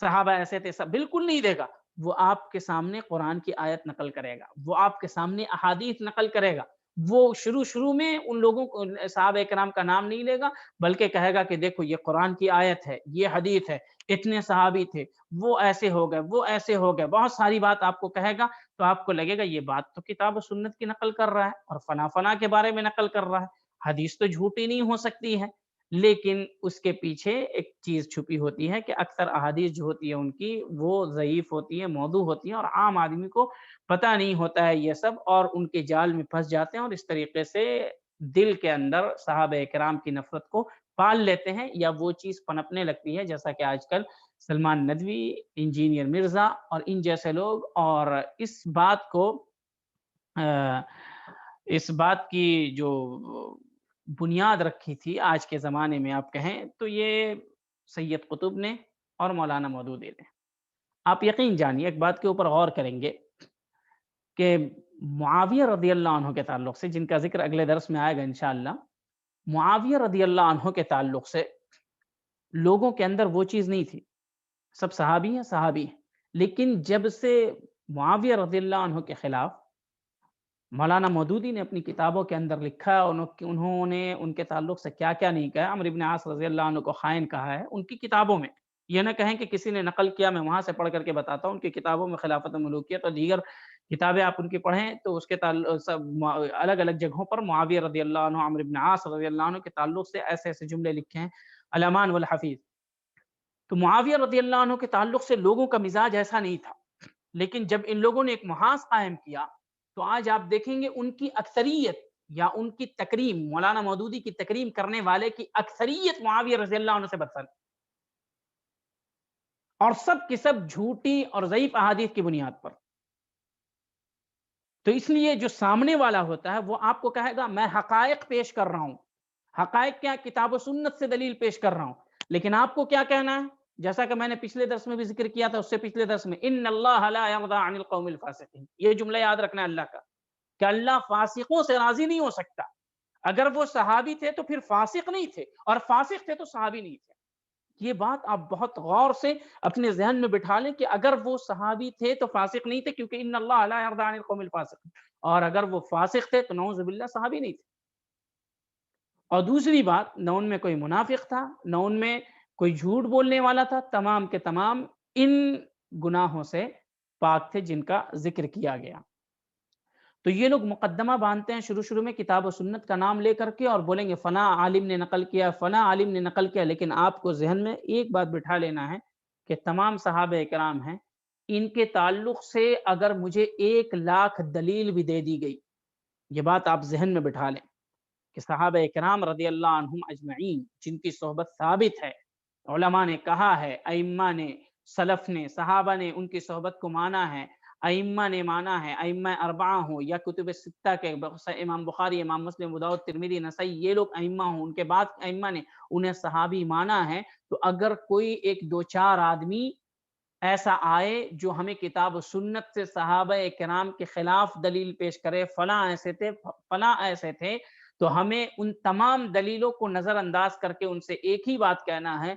صحابہ ایسے تھے سب، بالکل نہیں دے گا۔ وہ آپ کے سامنے قرآن کی آیت نقل کرے گا، وہ آپ کے سامنے احادیث نقل کرے گا، وہ شروع میں ان لوگوں کو صحابہ کرام کا نام نہیں لے گا بلکہ کہے گا کہ دیکھو یہ قرآن کی آیت ہے، یہ حدیث ہے، اتنے صحابی تھے، وہ ایسے ہو گئے، وہ ایسے ہو گئے، بہت ساری بات آپ کو کہے گا، تو آپ کو لگے گا یہ بات تو کتاب و سنت کی نقل کر رہا ہے اور فلاں کے بارے میں نقل کر رہا ہے، حدیث تو جھوٹی نہیں ہو سکتی ہے۔ لیکن اس کے پیچھے ایک چیز چھپی ہوتی ہے کہ اکثر احادیث جو ہوتی ہے ان کی وہ ضعیف ہوتی ہے، موضوع ہوتی ہے، اور عام آدمی کو پتہ نہیں ہوتا ہے یہ سب، اور ان کے جال میں پھنس جاتے ہیں اور اس طریقے سے دل کے اندر صحابہ کرام کی نفرت کو پال لیتے ہیں یا وہ چیز پنپنے لگتی ہے، جیسا کہ آج کل سلمان ندوی، انجینئر مرزا اور ان جیسے لوگ، اور اس بات کی جو بنیاد رکھی تھی آج کے زمانے میں آپ کہیں تو یہ سید قطب نے اور مولانا مودودی نے۔ آپ یقین جانیے ایک بات کے اوپر غور کریں گے کہ معاویہ رضی اللہ عنہ کے تعلق سے، جن کا ذکر اگلے درس میں آئے گا انشاءاللہ، معاویہ رضی اللہ عنہ کے تعلق سے لوگوں کے اندر وہ چیز نہیں تھی، سب صحابی ہیں، لیکن جب سے معاویہ رضی اللہ عنہ کے خلاف مولانا مودودی نے اپنی کتابوں کے اندر لکھا، انہوں نے ان کے تعلق سے کیا کیا نہیں کہا، عمرو بن عاص رضی اللہ عنہ کو خائن کہا ہے ان کی کتابوں میں، یہ نہ کہیں کہ کسی نے نقل کیا، میں وہاں سے پڑھ کر کے بتاتا ہوں، ان کی کتابوں میں خلافت ملوکیت اور دیگر کتابیں آپ ان کی پڑھیں تو اس کے تعلق الگ الگ جگہوں پر معاویہ رضی اللہ عنہ، عمرو بن عاص رضی اللہ عنہ کے تعلق سے ایسے ایسے جملے لکھے ہیں، الامان والحفیظ۔ تو معاویہ رضی اللہ عنہ کے تعلق سے لوگوں کا مزاج ایسا نہیں تھا، لیکن جب ان لوگوں نے ایک محاذ قائم کیا تو آج آپ دیکھیں گے ان کی اکثریت یا ان کی تکریم، مولانا مودودی کی تکریم کرنے والے کی اکثریت معاویہ رضی اللہ عنہ سے بدتر، اور سب کی سب جھوٹی اور ضعیف احادیث کی بنیاد پر۔ تو اس لیے جو سامنے والا ہوتا ہے وہ آپ کو کہے گا میں حقائق پیش کر رہا ہوں، حقائق کیا؟ کتاب و سنت سے دلیل پیش کر رہا ہوں، لیکن آپ کو کیا کہنا ہے؟ جیسا کہ میں نے پچھلے درس میں بھی ذکر کیا تھا، اس سے پچھلے درس میں، ان اللہ لا یرضی عن القوم الفاسقین، یہ جملہ یاد رکھنا ہے اللہ کا، کہ اللہ فاسقوں سے راضی نہیں ہو سکتا. اگر وہ صحابی تھے تو پھر فاسق نہیں تھے، اور فاسق تھے تو صحابی نہیں تھے. یہ بات آپ بہت غور سے اپنے ذہن میں بٹھا لیں کہ اگر وہ صحابی تھے تو فاسق نہیں تھے، کیونکہ ان اللہ لا یرضی عن القوم الفاسق، اور اگر وہ فاسق تھے تو نعوذ باللہ صحابی نہیں تھے. اور دوسری بات، نہ ان میں کوئی منافق تھا، نہ ان میں کوئی جھوٹ بولنے والا تھا، تمام کے تمام ان گناہوں سے پاک تھے جن کا ذکر کیا گیا. تو یہ لوگ مقدمہ باندھتے ہیں شروع شروع میں کتاب و سنت کا نام لے کر کے، اور بولیں گے فلاں عالم نے نقل کیا، فلاں عالم نے نقل کیا. لیکن آپ کو ذہن میں ایک بات بٹھا لینا ہے کہ تمام صحابہ کرام ہیں، ان کے تعلق سے اگر مجھے 1,00,000 دلیل بھی دے دی گئی، یہ بات آپ ذہن میں بٹھا لیں کہ صحابہ کرام رضی اللہ عنہم اجمعین جن کی صحبت ثابت ہے، علماء نے کہا ہے، ائمہ نے، سلف نے، صحابہ نے ان کی صحبت کو مانا ہے، ائمہ نے مانا ہے، ائمہ اربعہ ہوں یا کتب ستہ کے امام بخاری، امام مسلم، ابو داؤد، ترمذی، نسائی، یہ لوگ ائمہ ہوں، ان کے بعد ائمہ نے انہیں صحابی مانا ہے. تو اگر کوئی ایک دو چار آدمی ایسا آئے جو ہمیں کتاب و سنت سے صحابہ کرام کے خلاف دلیل پیش کرے، فلاں ایسے تھے، فلاں ایسے تھے، تو ہمیں ان تمام دلیلوں کو نظر انداز کر کے ان سے ایک ہی بات کہنا ہے،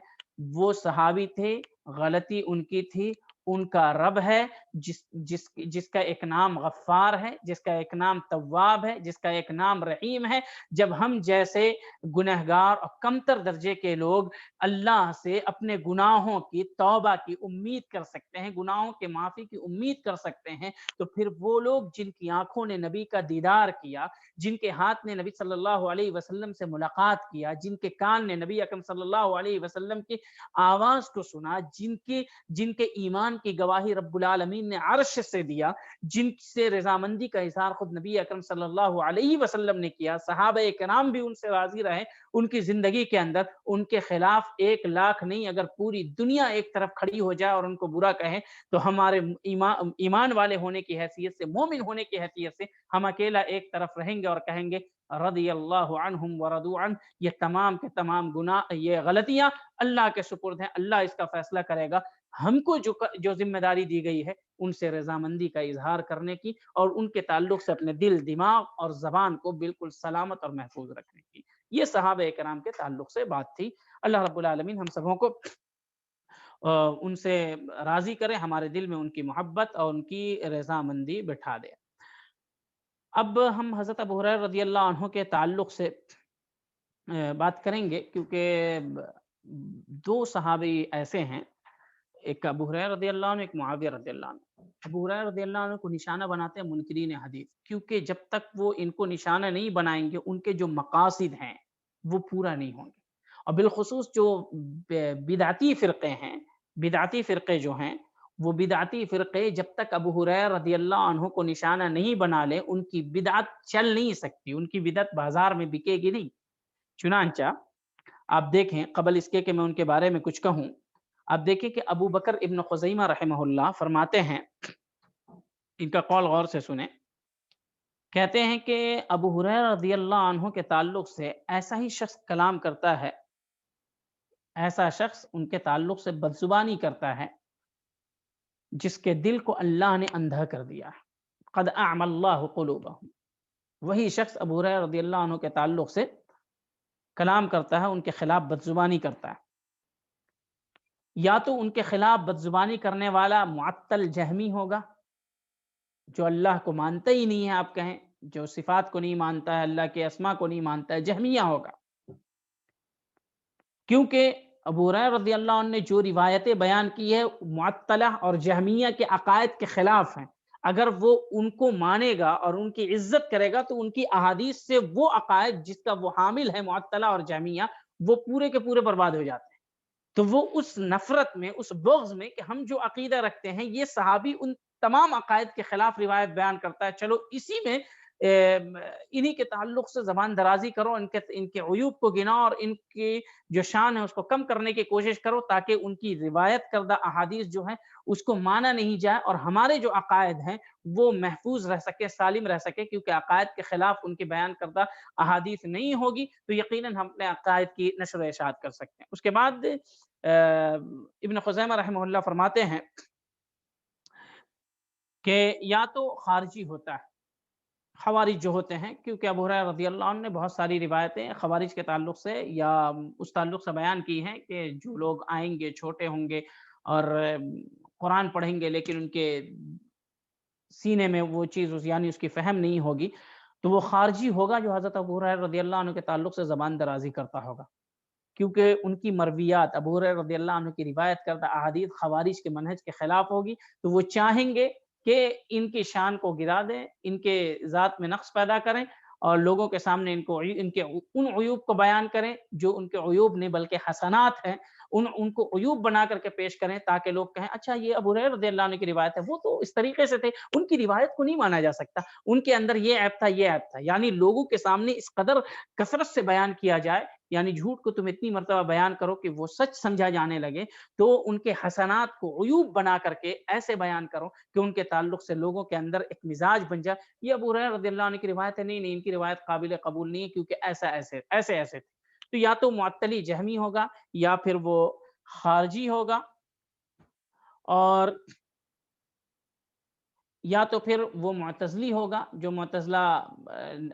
وہ صحابی تھے، غلطی ان کی تھی، ان کا رب ہے جس کا ایک نام غفار ہے، جس کا ایک نام تواب ہے، جس کا ایک نام رحیم ہے. جب ہم جیسے گنہگار اور کمتر درجے کے لوگ اللہ سے اپنے گناہوں کی توبہ کی امید کر سکتے ہیں، گناہوں کے معافی کی امید کر سکتے ہیں، تو پھر وہ لوگ جن کی آنکھوں نے نبی کا دیدار کیا، جن کے ہاتھ نے نبی صلی اللہ علیہ وسلم سے ملاقات کیا، جن کے کان نے نبی اکرم صلی اللہ علیہ وسلم کی آواز کو سنا، جن کے ایمان کی گواہی رب العالمین نے عرش سے دیا، جن سے رضامندی کا اظہار خود نبی اکرم صلی اللہ علیہ وسلم نے کیا، صحابہ کرام بھی ان سے راضی رہے ان کی زندگی کے اندر، ان کے خلاف 1,00,000 نہیں، اگر پوری دنیا ایک طرف کھڑی ہو جائے اور ان کو برا کہیں، تو ہمارے ایمان والے ہونے کی حیثیت سے، مومن ہونے کی حیثیت سے ہم اکیلا ایک طرف رہیں گے اور کہیں گے رضی اللہ عنہم ورضوا عنہ. یہ تمام کے تمام گناہ، یہ غلطیاں اللہ کے سپرد ہیں، اللہ اس کا فیصلہ کرے گا. ہم کو جو ذمہ داری دی گئی ہے ان سے رضامندی کا اظہار کرنے کی، اور ان کے تعلق سے اپنے دل، دماغ اور زبان کو بالکل سلامت اور محفوظ رکھنے کی. یہ صحابہ کرام کے تعلق سے بات تھی. اللہ رب العالمین ہم سبوں کو ان سے راضی کرے، ہمارے دل میں ان کی محبت اور ان کی رضامندی بٹھا دے. اب ہم حضرت ابو ہریرہ رضی اللہ عنہ کے تعلق سے بات کریں گے، کیونکہ 2 صحابی ایسے ہیں، ایک ابو ہریرہ رضی اللہ عنہ، ایک معاویہ رضی اللہ عنہ. ابو ہریرہ رضی اللہ عنہ کو نشانہ بناتے ہیں منکرین حدیث، کیونکہ جب تک وہ ان کو نشانہ نہیں بنائیں گے ان کے جو مقاصد ہیں وہ پورا نہیں ہوں گے. اور بالخصوص جو بدعتی فرقے ہیں، بدعتی فرقے جو ہیں، وہ بدعتی فرقے جب تک ابو ہریرہ رضی اللہ عنہ کو نشانہ نہیں بنا لیں ان کی بدعت چل نہیں سکتی، ان کی بدعت بازار میں بکے گی نہیں. چنانچہ آپ دیکھیں، قبل اس کے کہ میں ان کے بارے میں کچھ کہوں، آپ دیکھیں کہ ابو بکر ابن خزیمہ رحمہ اللہ فرماتے ہیں، ان کا قول غور سے سنیں، کہتے ہیں کہ ابو ہریرہ رضی اللہ عنہ کے تعلق سے ایسا ہی شخص کلام کرتا ہے، ایسا شخص ان کے تعلق سے بدزبانی کرتا ہے جس کے دل کو اللہ نے اندھا کر دیا ہے. قد اعمی اللہ قلوبہم. وہی شخص ابو ہریرہ رضی اللہ عنہ کے تعلق سے کلام کرتا ہے، ان کے خلاف بدزبانی کرتا ہے. یا تو ان کے خلاف بدزبانی کرنے والا معطل جہمی ہوگا، جو اللہ کو مانتا ہی نہیں ہے، آپ کہیں جو صفات کو نہیں مانتا ہے، اللہ کے اسما کو نہیں مانتا ہے، جہمیہ ہوگا. کیونکہ ابو ہریرہ رضی اللہ عنہ نے جو روایتیں بیان کی ہے معطلہ اور جہمیہ کے عقائد کے خلاف ہیں. اگر وہ ان کو مانے گا اور ان کی عزت کرے گا تو ان کی احادیث سے وہ عقائد جس کا وہ حامل ہے معطلہ اور جہمیہ، وہ پورے کے پورے برباد ہو جاتے ہیں. تو وہ اس نفرت میں، اس بغض میں کہ ہم جو عقیدہ رکھتے ہیں، یہ صحابی ان تمام عقائد کے خلاف روایت بیان کرتا ہے، چلو اسی میں انہی کے تعلق سے زبان درازی کرو، ان کے عیوب کو گناؤ اور ان کی جو شان ہے اس کو کم کرنے کی کوشش کرو، تاکہ ان کی روایت کردہ احادیث جو ہیں اس کو مانا نہیں جائے اور ہمارے جو عقائد ہیں وہ محفوظ رہ سکے، سالم رہ سکے. کیونکہ عقائد کے خلاف ان کی بیان کردہ احادیث نہیں ہوگی تو یقیناً ہم اپنے عقائد کی نشر و اشاعت کر سکتے ہیں. اس کے بعد ابن خزیمہ رحمہ اللہ فرماتے ہیں کہ یا تو خارجی ہوتا ہے، خوارج جو ہوتے ہیں، کیونکہ ابو ہریرہ رضی اللہ عنہ نے بہت ساری روایتیں خوارج کے تعلق سے یا اس تعلق سے بیان کی ہیں کہ جو لوگ آئیں گے چھوٹے ہوں گے اور قرآن پڑھیں گے لیکن ان کے سینے میں وہ چیز یعنی اس کی فہم نہیں ہوگی، تو وہ خارجی ہوگا جو حضرت ابو ہریرہ رضی اللہ عنہ کے تعلق سے زبان درازی کرتا ہوگا، کیونکہ ان کی مرویات ابو ہریرہ رضی اللہ عنہ کی روایت کردہ احادیث خوارج کے منہج کے خلاف ہوگی، تو وہ چاہیں گے کہ ان کی شان کو گرا دیں، ان کے ذات میں نقص پیدا کریں اور لوگوں کے سامنے ان کے ان عیوب کو بیان کریں جو ان کے عیوب نہیں بلکہ حسنات ہیں، ان کو عیوب بنا کر کے پیش کریں تاکہ لوگ کہیں اچھا یہ ابو ہریرہ رضی اللہ عنہ کی روایت ہے، وہ تو اس طریقے سے تھے، ان کی روایت کو نہیں مانا جا سکتا، ان کے اندر یہ عیب تھا یہ عیب تھا، یعنی لوگوں کے سامنے اس قدر کثرت سے بیان کیا جائے، یعنی جھوٹ کو تم اتنی مرتبہ بیان کرو کہ وہ سچ سمجھا جانے لگے، تو ان کے حسنات کو عیوب بنا کر کے ایسے بیان کرو کہ ان کے تعلق سے لوگوں کے اندر ایک مزاج بن جائے یہ ابو ہریرہ رضی اللہ عنہ کی روایت ہے، نہیں ان کی روایت قابل قبول نہیں ہے کیونکہ ایسے تھے، تو یا تو معطلی جہمی ہوگا یا پھر وہ خارجی ہوگا، اور یا تو پھر وہ معتزلی ہوگا جو معتزلہ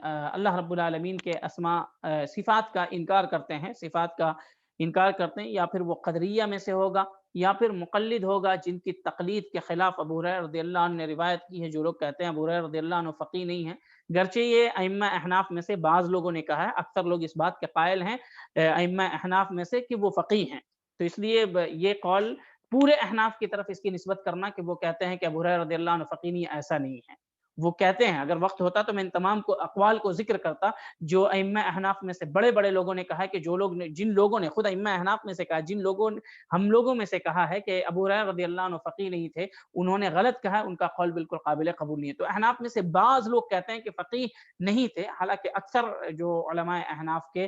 اللہ رب العالمین کے اسماء صفات کا انکار کرتے ہیں، صفات کا انکار کرتے ہیں، یا پھر وہ قدریہ میں سے ہوگا، یا پھر مقلد ہوگا جن کی تقلید کے خلاف ابو ہریرہ رضی اللہ عنہ نے روایت کی ہے، جو لوگ کہتے ہیں ابو ہریرہ رضی اللہ عنہ فقیہ نہیں ہے، گرچہ یہ ائمہ احناف میں سے بعض لوگوں نے کہا ہے، اکثر لوگ اس بات کے قائل ہیں ائمہ احناف میں سے کہ وہ فقیہ ہیں، تو اس لیے یہ قول پورے احناف کی طرف اس کی نسبت کرنا کہ وہ کہتے ہیں کہ ابو ہریرہ رضی اللہ عنہ فقیہ نہیں، ایسا نہیں ہے، وہ کہتے ہیں، اگر وقت ہوتا تو میں ان تمام کو اقوال کو ذکر کرتا جو ائمہ احناف میں سے بڑے بڑے لوگوں نے کہا ہے کہ جن لوگوں نے خود ائمہ احناف میں سے کہا، جن لوگوں نے ہم لوگوں میں سے کہا ہے کہ ابو ہریرہ رضی اللہ عنہ فقیہ نہیں تھے، انہوں نے غلط کہا ہے، ان کا قول بالکل قابل قبول نہیں ہے، تو احناف میں سے بعض لوگ کہتے ہیں کہ فقیہ نہیں تھے، حالانکہ اکثر جو علماء احناف کے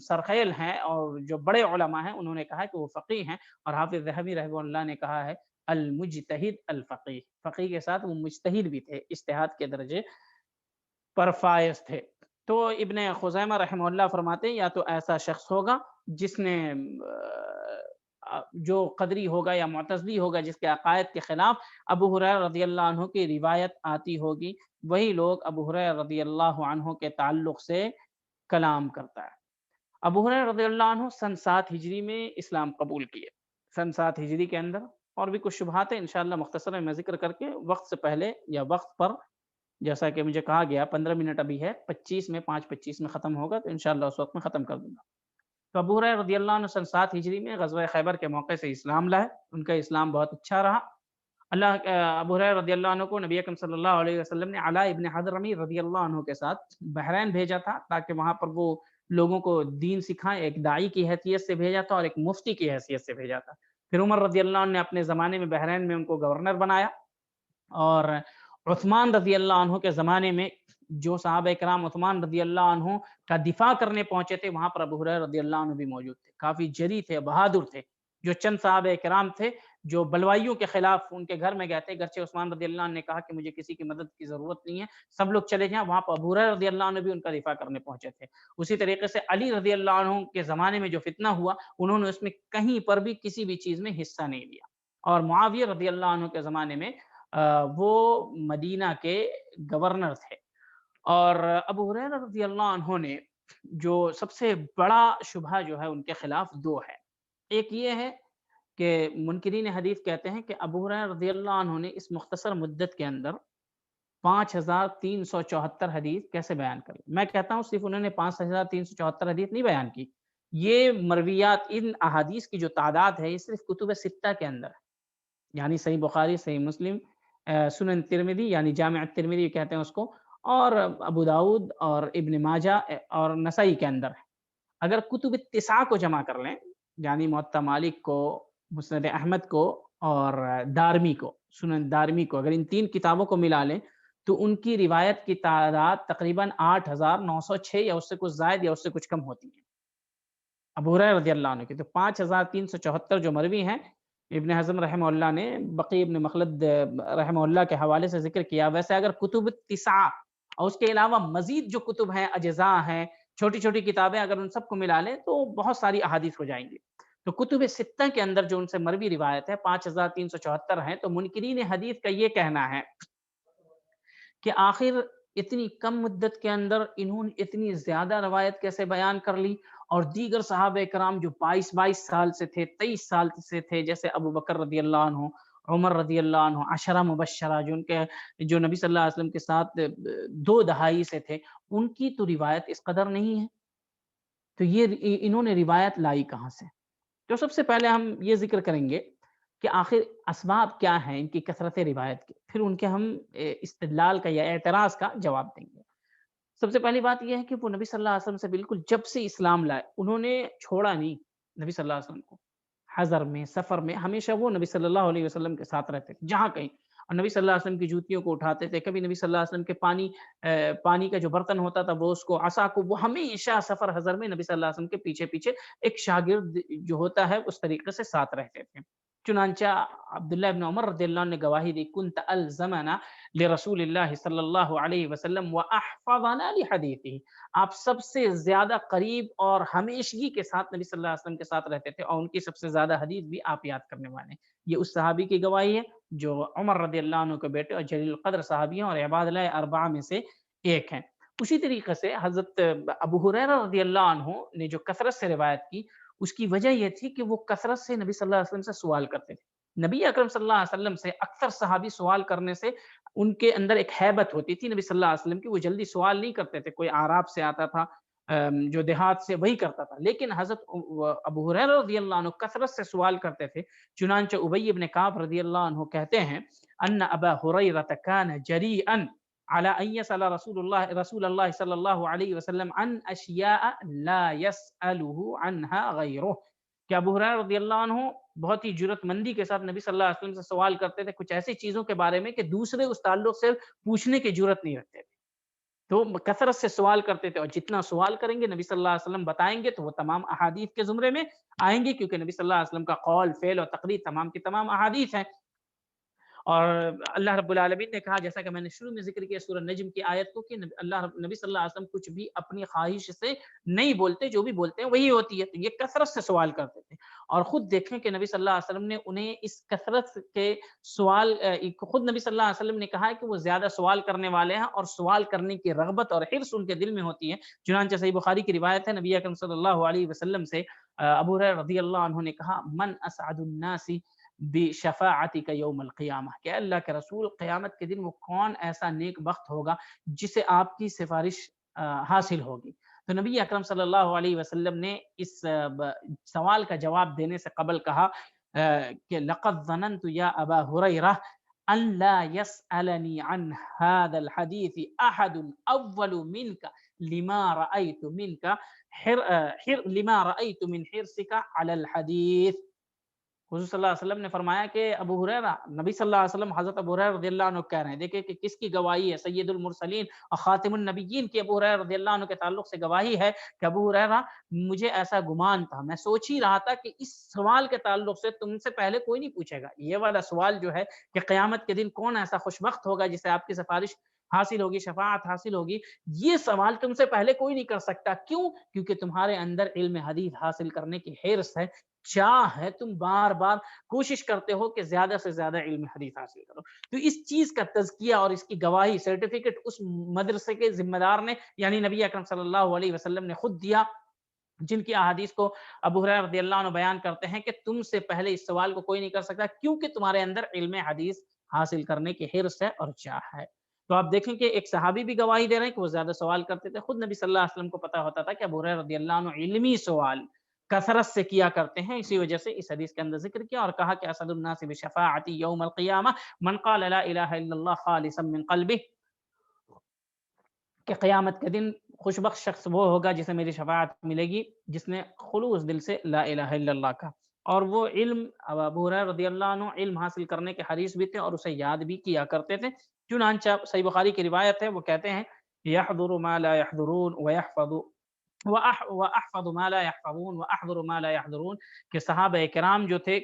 سرخیل ہیں اور جو بڑے علماء ہیں انہوں نے کہا کہ وہ فقیہ ہیں، اور حافظ ذہبی رحمہ اللہ نے کہا ہے المجتہد الفقیہ، فقیہ کے ساتھ وہ مجتہد بھی تھے، اجتہاد کے درجے پر فائز تھے۔ تو ابن خزیمہ رحمہ اللہ فرماتے ہیں یا تو ایسا شخص ہوگا جس نے جو قدری ہوگا یا معتزلی ہوگا جس کے عقائد کے خلاف ابو ہریرہ رضی اللہ عنہ کی روایت آتی ہوگی، وہی لوگ ابو ہریرہ رضی اللہ عنہ کے تعلق سے کلام کرتا ہے۔ ابو ہریرہ رضی اللہ عنہ سن 7 ہجری میں اسلام قبول کیے، سن 7 ہجری کے اندر، اور بھی کچھ شبہات ہیں انشاءاللہ مختصر میں ذکر کر کے وقت سے پہلے یا وقت پر، جیسا کہ مجھے کہا گیا 15 منٹ ابھی ہے، 5:25 میں ختم ہوگا تو انشاءاللہ اس وقت میں ختم کر دوں گا۔ تو ابو ہریرہ رضی اللہ عنہ سن 7 ہجری میں غزوہ خیبر کے موقع سے اسلام لائے، ان کا اسلام بہت اچھا رہا۔ ابو ہریرہ رضی اللہ عنہ کو نبی اکرم صلی اللہ علیہ وسلم نے علاء ابن حضرمی رضی اللہ عنہ کے ساتھ بحرین بھیجا تھا تاکہ وہاں پر وہ لوگوں کو دین سکھائیں، ایک داعی کی حیثیت سے بھیجا تھا اور ایک مفتی کی حیثیت سے بھیجا تھا۔ پھر عمر رضی اللہ عنہ نے اپنے زمانے میں بحرین میں ان کو گورنر بنایا، اور عثمان رضی اللہ عنہ کے زمانے میں جو صحابہ کرام عثمان رضی اللہ عنہ کا دفاع کرنے پہنچے تھے وہاں پر ابو ہریرہ رضی اللہ عنہ بھی موجود تھے، کافی جری تھے، بہادر تھے، جو چند صحابہ کرام تھے جو بلوائیوں کے خلاف ان کے گھر میں گئے تھے، گرچہ عثمان رضی اللہ عنہ نے کہا کہ مجھے کسی کی مدد کی ضرورت نہیں ہے، سب لوگ چلے جائیں، وہاں پر ابو ہریرہ رضی اللہ عنہ بھی ان کا دفاع کرنے پہنچے تھے۔ اسی طریقے سے علی رضی اللہ عنہ کے زمانے میں جو فتنہ ہوا انہوں نے اس میں کہیں پر بھی کسی بھی چیز میں حصہ نہیں لیا، اور معاویہ رضی اللہ عنہ کے زمانے میں وہ مدینہ کے گورنر تھے۔ اور ابو ہریرہ رضی اللہ عنہ نے جو سب سے بڑا شبہ جو ہے ان کے خلاف 2 ہے، ایک یہ ہے کہ منکرین حدیث کہتے ہیں کہ ابو ہریرہ رضی اللہ عنہ نے اس مختصر مدت کے اندر 5374 حدیث کیسے بیان کر لی۔ میں کہتا ہوں صرف انہوں نے 5374 حدیث نہیں بیان کی، یہ مرویات، ان احادیث کی جو تعداد ہے یہ صرف کتب 6 کے اندر ہے، یعنی صحیح بخاری، صحیح مسلم، سنن ترمذی یعنی جامع الترمذی کہتے ہیں اس کو، اور ابو داؤد اور ابن ماجہ اور نسائی کے اندر ہے۔ اگر کتب 9 کو جمع کر لیں، یعنی موطا مالک کو، مسند احمد کو اور دارمی کو، سنن دارمی کو، اگر ان 3 کتابوں کو ملا لیں تو ان کی روایت کی تعداد تقریباً 8906 یا اس سے کچھ زائد یا اس سے کچھ کم ہوتی ہے ابو ہریرہ رضی اللہ عنہ کی۔ تو 5374 جو مروی ہیں، ابن حزم رحمہ اللہ نے بقی ابن مخلد رحمہ اللہ کے حوالے سے ذکر کیا۔ ویسے اگر کتب 9 اور اس کے علاوہ مزید جو کتب ہیں، اجزاء ہیں، چھوٹی چھوٹی کتابیں، اگر ان سب کو ملا لیں تو بہت ساری احادیث ہو جائیں گی۔ تو کتب 6 کے اندر جو ان سے مروی روایت ہے 5374 ہیں، تو منکرین حدیث کا یہ کہنا ہے کہ آخر اتنی کم مدت کے اندر انہوں نے اتنی زیادہ روایت کیسے بیان کر لی، اور دیگر صحابہ کرام جو 22 سال سے تھے، 23 سال سے تھے، جیسے ابو بکر رضی اللہ عنہ، عمر رضی اللہ عنہ، عشرہ مبشرہ جو نبی صلی اللہ علیہ وسلم کے ساتھ 2 دہائی سے تھے، ان کی تو روایت اس قدر نہیں ہے، تو یہ انہوں نے روایت لائی کہاں سے؟ تو سب سے پہلے ہم یہ ذکر کریں گے کہ آخر اسباب کیا ہیں ان کی کثرت روایت کے، پھر ان کے ہم استدلال کا یا اعتراض کا جواب دیں گے۔ سب سے پہلی بات یہ ہے کہ وہ نبی صلی اللہ علیہ وسلم سے بالکل جب سے اسلام لائے انہوں نے چھوڑا نہیں نبی صلی اللہ علیہ وسلم کو، حضر میں، سفر میں، ہمیشہ وہ نبی صلی اللہ علیہ وسلم کے ساتھ رہتے تھے جہاں کہیں، اور نبی صلی اللہ علیہ وسلم کی جوتیوں کو اٹھاتے تھے، کبھی نبی صلی اللہ علیہ وسلم کے پانی کا جو برتن ہوتا تھا وہ اس کو، عصا کو، وہ ہمیشہ سفر حضر میں نبی صلی اللہ علیہ وسلم کے پیچھے پیچھے ایک شاگرد جو ہوتا ہے اس طریقے سے ساتھ رہتے تھے۔ چنانچہ عبداللہ ابن عمر رضی اللہ عنہ نے گواہی دی، کنت الزمنا لرسول اللہ صلی اللہ علیہ وسلم واحفظنا لحدیثہ، آپ سب سے زیادہ قریب اور ہمیشگی کے ساتھ نبی صلی اللہ علیہ وسلم کے ساتھ رہتے تھے، اور ان کی سب سے زیادہ حدیث بھی آپ یاد کرنے والے ہیں۔ یہ اس صحابی کی گواہی ہے جو عمر رضی اللہ عنہ کے بیٹے اور جلیل القدر صحابی ہیں اور عباد اللہ اربعہ میں سے ایک ہیں۔ اسی طریقے سے حضرت ابو ہریرہ رضی اللہ عنہ نے جو کثرت سے روایت کی، اس کی وجہ یہ تھی کہ وہ کثرت سے نبی صلی اللہ علیہ وسلم سے سوال کرتے تھے۔ نبی اکرم صلی اللہ علیہ وسلم سے اکثر صحابی سوال کرنے سے ان کے اندر ایک ہیبت ہوتی تھی نبی صلی اللہ علیہ وسلم کی، وہ جلدی سوال نہیں کرتے تھے، کوئی اعراب سے آتا تھا جو دیہات سے، وہی کرتا تھا، لیکن حضرت ابو ہریرہ رضی اللہ عنہ کثرت سے سوال کرتے تھے۔ چنانچہ ابی بن کعب رضی اللہ عنہ کہتے ہیں ان ابا ہریرہ کان جریئا على ان يسأل رسول اللہ صلی اللہ علیہ وسلم عن اشیاء لا يسأله عنها غیرہ، کہ ابو ہریرہ رضی اللہ عنہ بہت ہی جرأت مندی کے ساتھ نبی صلی اللہ علیہ وسلم سے سوال کرتے تھے کچھ ایسی چیزوں کے بارے میں کہ دوسرے اس تعلق سے پوچھنے کی جرأت نہیں رکھتے تھے، تو کثرت سے سوال کرتے تھے، اور جتنا سوال کریں گے نبی صلی اللہ علیہ وسلم بتائیں گے تو وہ تمام احادیث کے زمرے میں آئیں گے، کیونکہ نبی صلی اللہ علیہ وسلم کا قول، فعل اور تقریر تمام کی تمام احادیث ہیں۔ اور اللہ رب العالمین نے کہا، جیسا کہ میں نے شروع میں ذکر کیا سورہ نجم کی آیت کو، کہ نبی صلی اللہ علیہ وسلم کچھ بھی اپنی خواہش سے نہیں بولتے، جو بھی بولتے ہیں وہی ہوتی ہے، تو یہ کثرت سے سوال کرتے تھے۔ اور خود دیکھیں کہ نبی صلی اللہ علیہ وسلم نے انہیں اس کثرت کے سوال، خود نبی صلی اللہ علیہ وسلم نے کہا ہے کہ وہ زیادہ سوال کرنے والے ہیں اور سوال کرنے کی رغبت اور حرص ان کے دل میں ہوتی ہے۔ چنانچہ صحیح بخاری کی روایت ہے، نبی اکرم صلی اللہ علیہ وسلم سے ابو ہریرہ رضی اللہ عنہ نے کہا، من اسعد الناس بشفاعتک یوم القیامہ، کہ اللہ کے رسول قیامت کے دن وہ کون ایسا نیک بخت ہوگا جسے آپ کی سفارش حاصل ہوگی۔ تو نبی اکرم صلی اللہ علیہ وسلم نے اس سوال کا جواب دینے سے قبل کہا کہ لقد ظننت یا ابا ہریرہ ان لا يسألنی عن هذا الحدیث احد اول منک لما رأیت من حرصک علی الحدیث۔ حضور صلی اللہ علیہ وسلم نے فرمایا کہ ابو ہریرہ، نبی صلی اللہ علیہ وسلم حضرت ابو ہریرہ رضی اللہ عنہ کہہ رہے ہیں، دیکھیں کہ کس کی گواہی ہے، سید المرسلین اور خاتم النبیین کی ابو ہریرہ رضی اللہ عنہ کے تعلق سے گواہی ہے کہ ابو ہریرہ مجھے ایسا گمان تھا، میں سوچ ہی رہا تھا کہ اس سوال کے تعلق سے تم سے پہلے کوئی نہیں پوچھے گا، یہ والا سوال جو ہے کہ قیامت کے دن کون ایسا خوشبخت ہوگا جسے آپ کی سفارش حاصل ہوگی، شفاعت حاصل ہوگی، یہ سوال تم سے پہلے کوئی نہیں کر سکتا۔ کیوں؟ کیونکہ تمہارے اندر علم حدیث حاصل کرنے کی حرص ہے، چاہ ہے، تم بار بار کوشش کرتے ہو کہ زیادہ سے زیادہ علم حدیث حاصل کرو۔ تو اس چیز کا تزکیہ اور اس کی گواہی، سرٹیفکیٹ اس مدرسے کے ذمہ دار نے یعنی نبی اکرم صلی اللہ علیہ وسلم نے خود دیا، جن کی احادیث کو ابو ہریرہ رضی اللہ عنہ بیان کرتے ہیں کہ تم سے پہلے اس سوال کو کوئی نہیں کر سکتا، کیونکہ تمہارے اندر علم حدیث حاصل کرنے کی حرص ہے اور چاہ ہے۔ تو آپ دیکھیں کہ ایک صحابی بھی گواہی دے رہے ہیں کہ وہ زیادہ سوال کرتے تھے، خود نبی صلی اللہ علیہ وسلم کو پتا ہوتا تھا کہ ابو ہریرہ رضی اللہ عنہ علمی سوال کثرت سے کیا کرتے ہیں، اسی وجہ سے اس حدیث کے اندر ذکر کیا اور کہا کہ اسعد الناس بشفاعتی یوم القیامہ من قال لا الہ الا اللہ خالصا من قلبہ، کہ قیامت کے دن خوش بخت شخص وہ ہوگا جسے میری شفاعت ملے گی جس نے خلوص دل سے لا الہ الا اللہ کا۔ اور وہ علم، ابو ہریرہ رضی اللہ عنہ علم حاصل کرنے کے حریص بھی تھے اور اسے یاد بھی کیا کرتے تھے۔ چنانچہ صحیح بخاری کی روایت ہے، وہ کہتے ہیں یحضر ما لا یحضرون وَأَحْفَظُ مَا لَا يَحْفَظُونَ وَأَحْضُرُ مَا لَا يَحْضُرُونَ، کہ صحابہ کرام جو تھے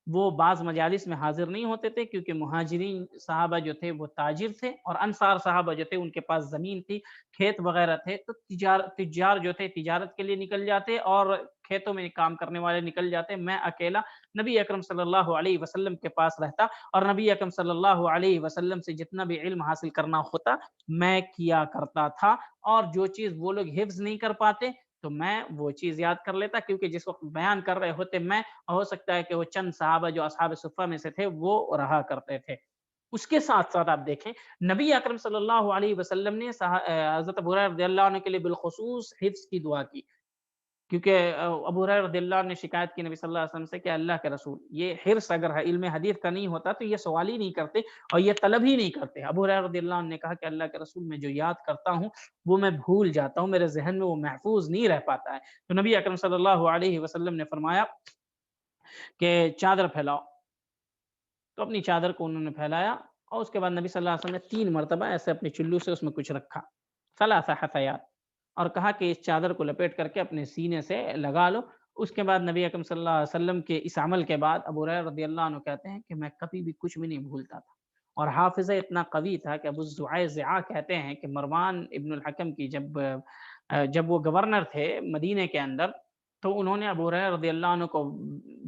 وہ بعض مجالس میں حاضر نہیں ہوتے تھے کیونکہ مہاجرین صحابہ جو تھے وہ تاجر تھے، اور انصار صحابہ جو تھے ان کے پاس زمین تھی، کھیت وغیرہ تھے، تو تجار جو تھے تجارت کے لیے نکل جاتے اور کھیتوں میں کام کرنے والے نکل جاتے۔ میں اکیلا نبی اکرم صلی اللہ علیہ وسلم کے پاس رہتا، اور نبی اکرم صلی اللہ علیہ وسلم سے جتنا بھی علم حاصل کرنا ہوتا میں کیا کرتا تھا، اور جو چیز وہ لوگ حفظ نہیں کر پاتے تو میں وہ چیز یاد کر لیتا، کیونکہ جس وقت بیان کر رہے ہوتے میں، ہو سکتا ہے کہ وہ چند صحابہ جو اصحاب صفہ میں سے تھے وہ رہا کرتے تھے۔ اس کے ساتھ ساتھ آپ دیکھیں نبی اکرم صلی اللہ علیہ وسلم نے حضرت ابو ہریرہ رضی اللہ عنہ کے لیے بالخصوص حفظ کی دعا کی، کیونکہ ابو ہریرہ رضی اللہ عنہ نے شکایت کی نبی صلی اللہ علیہ وسلم سے کہ اللہ کے رسول، یہ حرص اگر علم حدیث کا نہیں ہوتا تو یہ سوال ہی نہیں کرتے اور یہ طلب ہی نہیں کرتے۔ ابو ہریرہ رضی اللہ عنہ نے کہا کہ اللہ کے رسول میں جو یاد کرتا ہوں وہ میں بھول جاتا ہوں، میرے ذہن میں وہ محفوظ نہیں رہ پاتا ہے۔ تو نبی اکرم صلی اللہ علیہ وسلم نے فرمایا کہ چادر پھیلاؤ، تو اپنی چادر کو انہوں نے پھیلایا، اور اس کے بعد نبی صلی اللہ علیہ وسلم نے 3 مرتبہ ایسے اپنے چلو سے اس میں کچھ رکھا، 3 حثیات، اور کہا کہ اس چادر کو لپیٹ کر کے اپنے سینے سے لگا لو۔ اس کے بعد نبی اکرم صلی اللہ علیہ وسلم کے اس عمل کے بعد ابو ہریرہ رضی اللہ عنہ کہتے ہیں کہ میں کبھی بھی کچھ بھی نہیں بھولتا تھا، اور حافظہ اتنا قوی تھا کہ ابو الزعزعہ کہتے ہیں کہ مروان ابن الحکم کی جب وہ گورنر تھے مدینے کے اندر، تو انہوں نے ابو ہریرہ رضی اللہ عنہ کو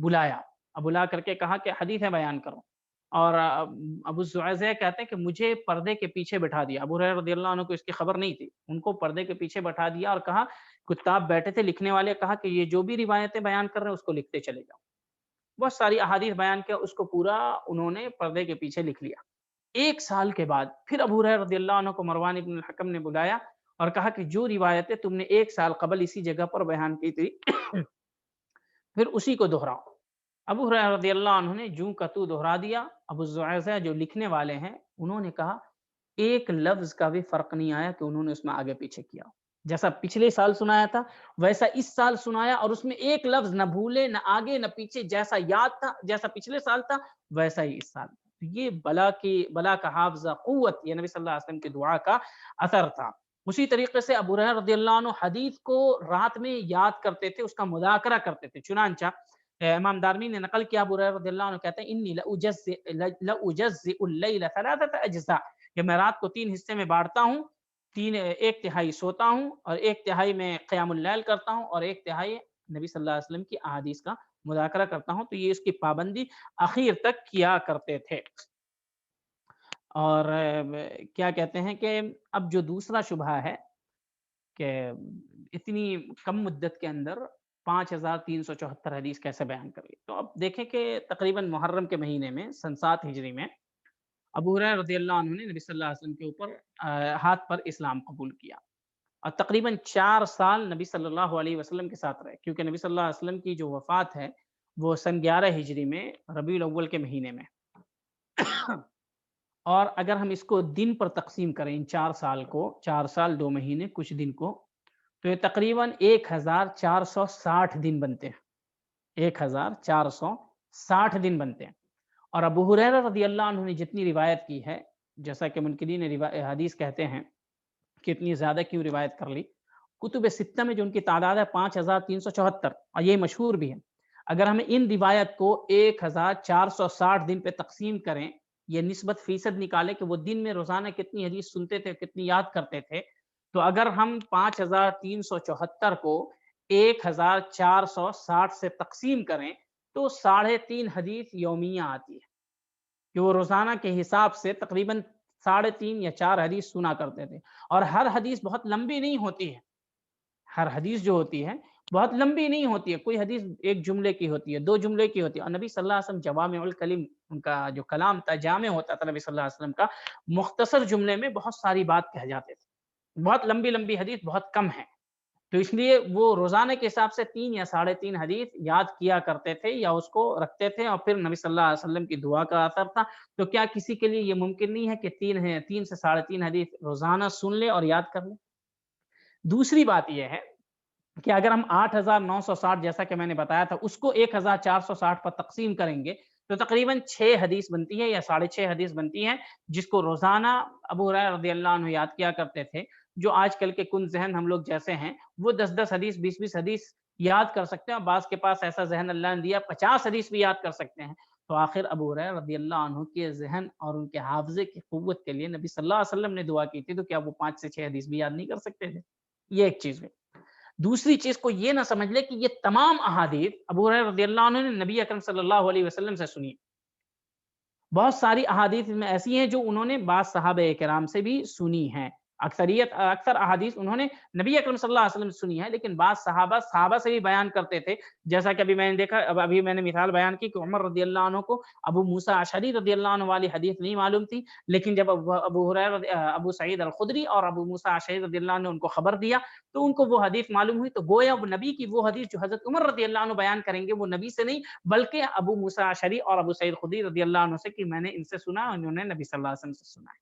بلایا، بلا کر کے کہا کہ حدیثیں بیان کرو، اور ابو الزعزعہ کہتے ہیں کہ مجھے پردے کے پیچھے بٹھا دیا۔ ابو ہریرہ رضی اللہ عنہ کو اس کی خبر نہیں تھی، ان کو پردے کے پیچھے بٹھا دیا اور کہا، کتاب بیٹھے تھے لکھنے والے، کہا کہ یہ جو بھی روایتیں بیان کر رہے ہیں اس کو لکھتے چلے جاؤ۔ بہت ساری احادیث بیان کیا، اس کو پورا انہوں نے پردے کے پیچھے لکھ لیا۔ 1 سال کے بعد پھر ابو ہریرہ رضی اللہ عنہ کو مروان ابن الحکم نے بلایا اور کہا کہ جو روایتیں تم نے 1 سال قبل اسی جگہ پر بیان کی تھی پھر اسی کو دہراؤ۔ ابو ہریرہ رضی اللہ عنہ نے جوں کا تو دہرا دیا۔ ابو الزعزعہ جو لکھنے والے ہیں انہوں نے کہا ایک لفظ کا بھی فرق نہیں آیا کہ انہوں نے اس میں آگے پیچھے کیا، جیسا پچھلے سال سنایا تھا ویسا اس سال سنایا، اور اس میں ایک لفظ نہ بھولے نہ آگے نہ پیچھے، جیسا یاد تھا، جیسا پچھلے سال تھا ویسا ہی اس سال۔ یہ بلا کا حافظہ قوت، یہ نبی صلی اللہ علیہ وسلم کی دعا کا اثر تھا۔ اسی طریقے سے ابو ہریرہ رضی اللہ عنہ حدیث کو رات میں یاد کرتے تھے، اس کا مذاکرہ کرتے تھے۔ چنانچہ امام دارمی نے نقل کیا، ابو ہریرہ رضی اللہ عنہ کہتے ہیں انی لاجزئ اللیل 3 اجزاء، کہ میں رات کو 3 حصے میں بانٹتا ہوں، 1 تہائی سوتا ہوں، اور 1 تہائی میں قیام اللیل کرتا ہوں، اور 1 تہائی نبی صلی اللہ علیہ وسلم کی احادیث کا مذاکرہ کرتا ہوں۔ تو یہ اس کی پابندی اخیر تک کیا کرتے تھے۔ اور کیا کہتے ہیں کہ اب جو دوسرا شبہ ہے کہ اتنی کم مدت کے اندر 5374 حدیث کیسے بیان کر لی، تو اب دیکھیں کہ تقریباً محرم کے مہینے میں سن 7 ہجری میں ابو ہریرہ رضی اللہ عنہ نے نبی صلی اللہ علیہ وسلم کے اوپر ہاتھ پر اسلام قبول کیا، اور تقریباً 4 سال نبی صلی اللہ علیہ وسلم کے ساتھ رہے، کیونکہ نبی صلی اللہ علیہ وسلم کی جو وفات ہے وہ سن 11 ہجری میں ربیع الاول کے مہینے میں۔ اور اگر ہم اس کو دن پر تقسیم کریں ان 4 سال کو، 4 سال 2 مہینے کچھ دن کو، تو یہ تقریباً 1460 دن بنتے ہیں، 1460 دن بنتے ہیں۔ اور ابو ہریرہ رضی اللہ عنہ نے جتنی روایت کی ہے، جیسا کہ منکرین حدیث کہتے ہیں کہ اتنی زیادہ کیوں روایت کر لی، کتب 6 میں جو ان کی تعداد ہے 5374، اور یہ مشہور بھی ہے۔ اگر ہم ان روایت کو 1460 دن پہ تقسیم کریں، یہ نسبت فیصد نکالے کہ وہ دن میں روزانہ کتنی حدیث سنتے تھے، کتنی یاد کرتے تھے، تو اگر ہم 5374 کو 1460 سے تقسیم کریں تو 3.5 حدیث یومیہ آتی ہے، کہ وہ روزانہ کے حساب سے تقریباً 3.5 یا 4 حدیث سنا کرتے تھے۔ اور ہر حدیث بہت لمبی نہیں ہوتی ہے، ہر حدیث جو ہوتی ہے بہت لمبی نہیں ہوتی ہے، کوئی حدیث 1 جملے کی ہوتی ہے، 2 جملے کی ہوتی ہے، اور نبی صلی اللہ علیہ وسلم جوامع الکلم، ان کا جو کلام تھا جامع ہوتا تھا نبی صلی اللہ علیہ وسلم کا، مختصر جملے میں بہت ساری بات کہہ جاتے تھے، بہت لمبی لمبی حدیث بہت کم ہے، تو اس لیے وہ روزانہ کے حساب سے 3 یا 3.5 حدیث یاد کیا کرتے تھے یا اس کو رکھتے تھے، اور پھر نبی صلی اللہ علیہ وسلم کی دعا کا اثر تھا۔ تو کیا کسی کے لیے یہ ممکن نہیں ہے کہ 3 سے 3.5 حدیث روزانہ سن لے اور یاد کر لے؟ دوسری بات یہ ہے کہ اگر ہم 8960 جیسا کہ میں نے بتایا تھا اس کو 1460 پر تقسیم کریں گے تو تقریباً 6 حدیث بنتی ہے یا 6.5 حدیث بنتی ہے، جس کو روزانہ ابو ہریرہ رضی اللہ عنہ یاد کیا کرتے تھے۔ جو آج کل کے کن ذہن ہم لوگ جیسے ہیں وہ 10 حدیث 20 حدیث یاد کر سکتے ہیں، اور بعض کے پاس ایسا ذہن اللہ نے دیا 50 حدیث بھی یاد کر سکتے ہیں، تو آخر ابو ہریرہ رضی اللہ عنہ کے ذہن اور ان کے حافظے کی قوت کے لیے نبی صلی اللہ علیہ وسلم نے دعا کی تھی، تو کیا وہ 5 سے 6 حدیث بھی یاد نہیں کر سکتے تھے؟ یہ ایک چیز ہے۔ دوسری چیز کو یہ نہ سمجھ لے کہ یہ تمام احادیث ابو ہریرہ رضی اللہ عنہ نے نبی اکرم صلی اللہ علیہ وسلم سے سنی۔ بہت ساری احادیث میں ایسی ہیں جو انہوں نے بعض صحابہ کرام سے بھی سنی ہیں۔ اکثر احادیث انہوں نے نبی اکرم صلی اللہ علیہ وسلم سے سنی ہے، لیکن بعض صحابہ سے بھی بیان کرتے تھے، جیسا کہ ابھی میں نے دیکھا، ابھی میں نے مثال بیان کی کہ عمر رضی اللہ عنہ کو ابو موسیٰ اشعری رضی اللہ عنہ والی حدیث نہیں معلوم تھی، لیکن جب ابو سعید الخدری اور ابو موسیٰ اشعری رضی اللہ عنہ نے ان کو خبر دیا تو ان کو وہ حدیث معلوم ہوئی، تو گویا وہ نبی کی وہ حدیث جو حضرت عمر رضی اللہ عنہ بیان کریں گے وہ نبی سے نہیں بلکہ ابو موسیٰ اشعری اور ابو سعید خدری رضی اللہ عنہ سے، کہ میں نے ان سے سنا، انہوں نے نبی صلی اللہ علیہ وسلم سے سنا ہے۔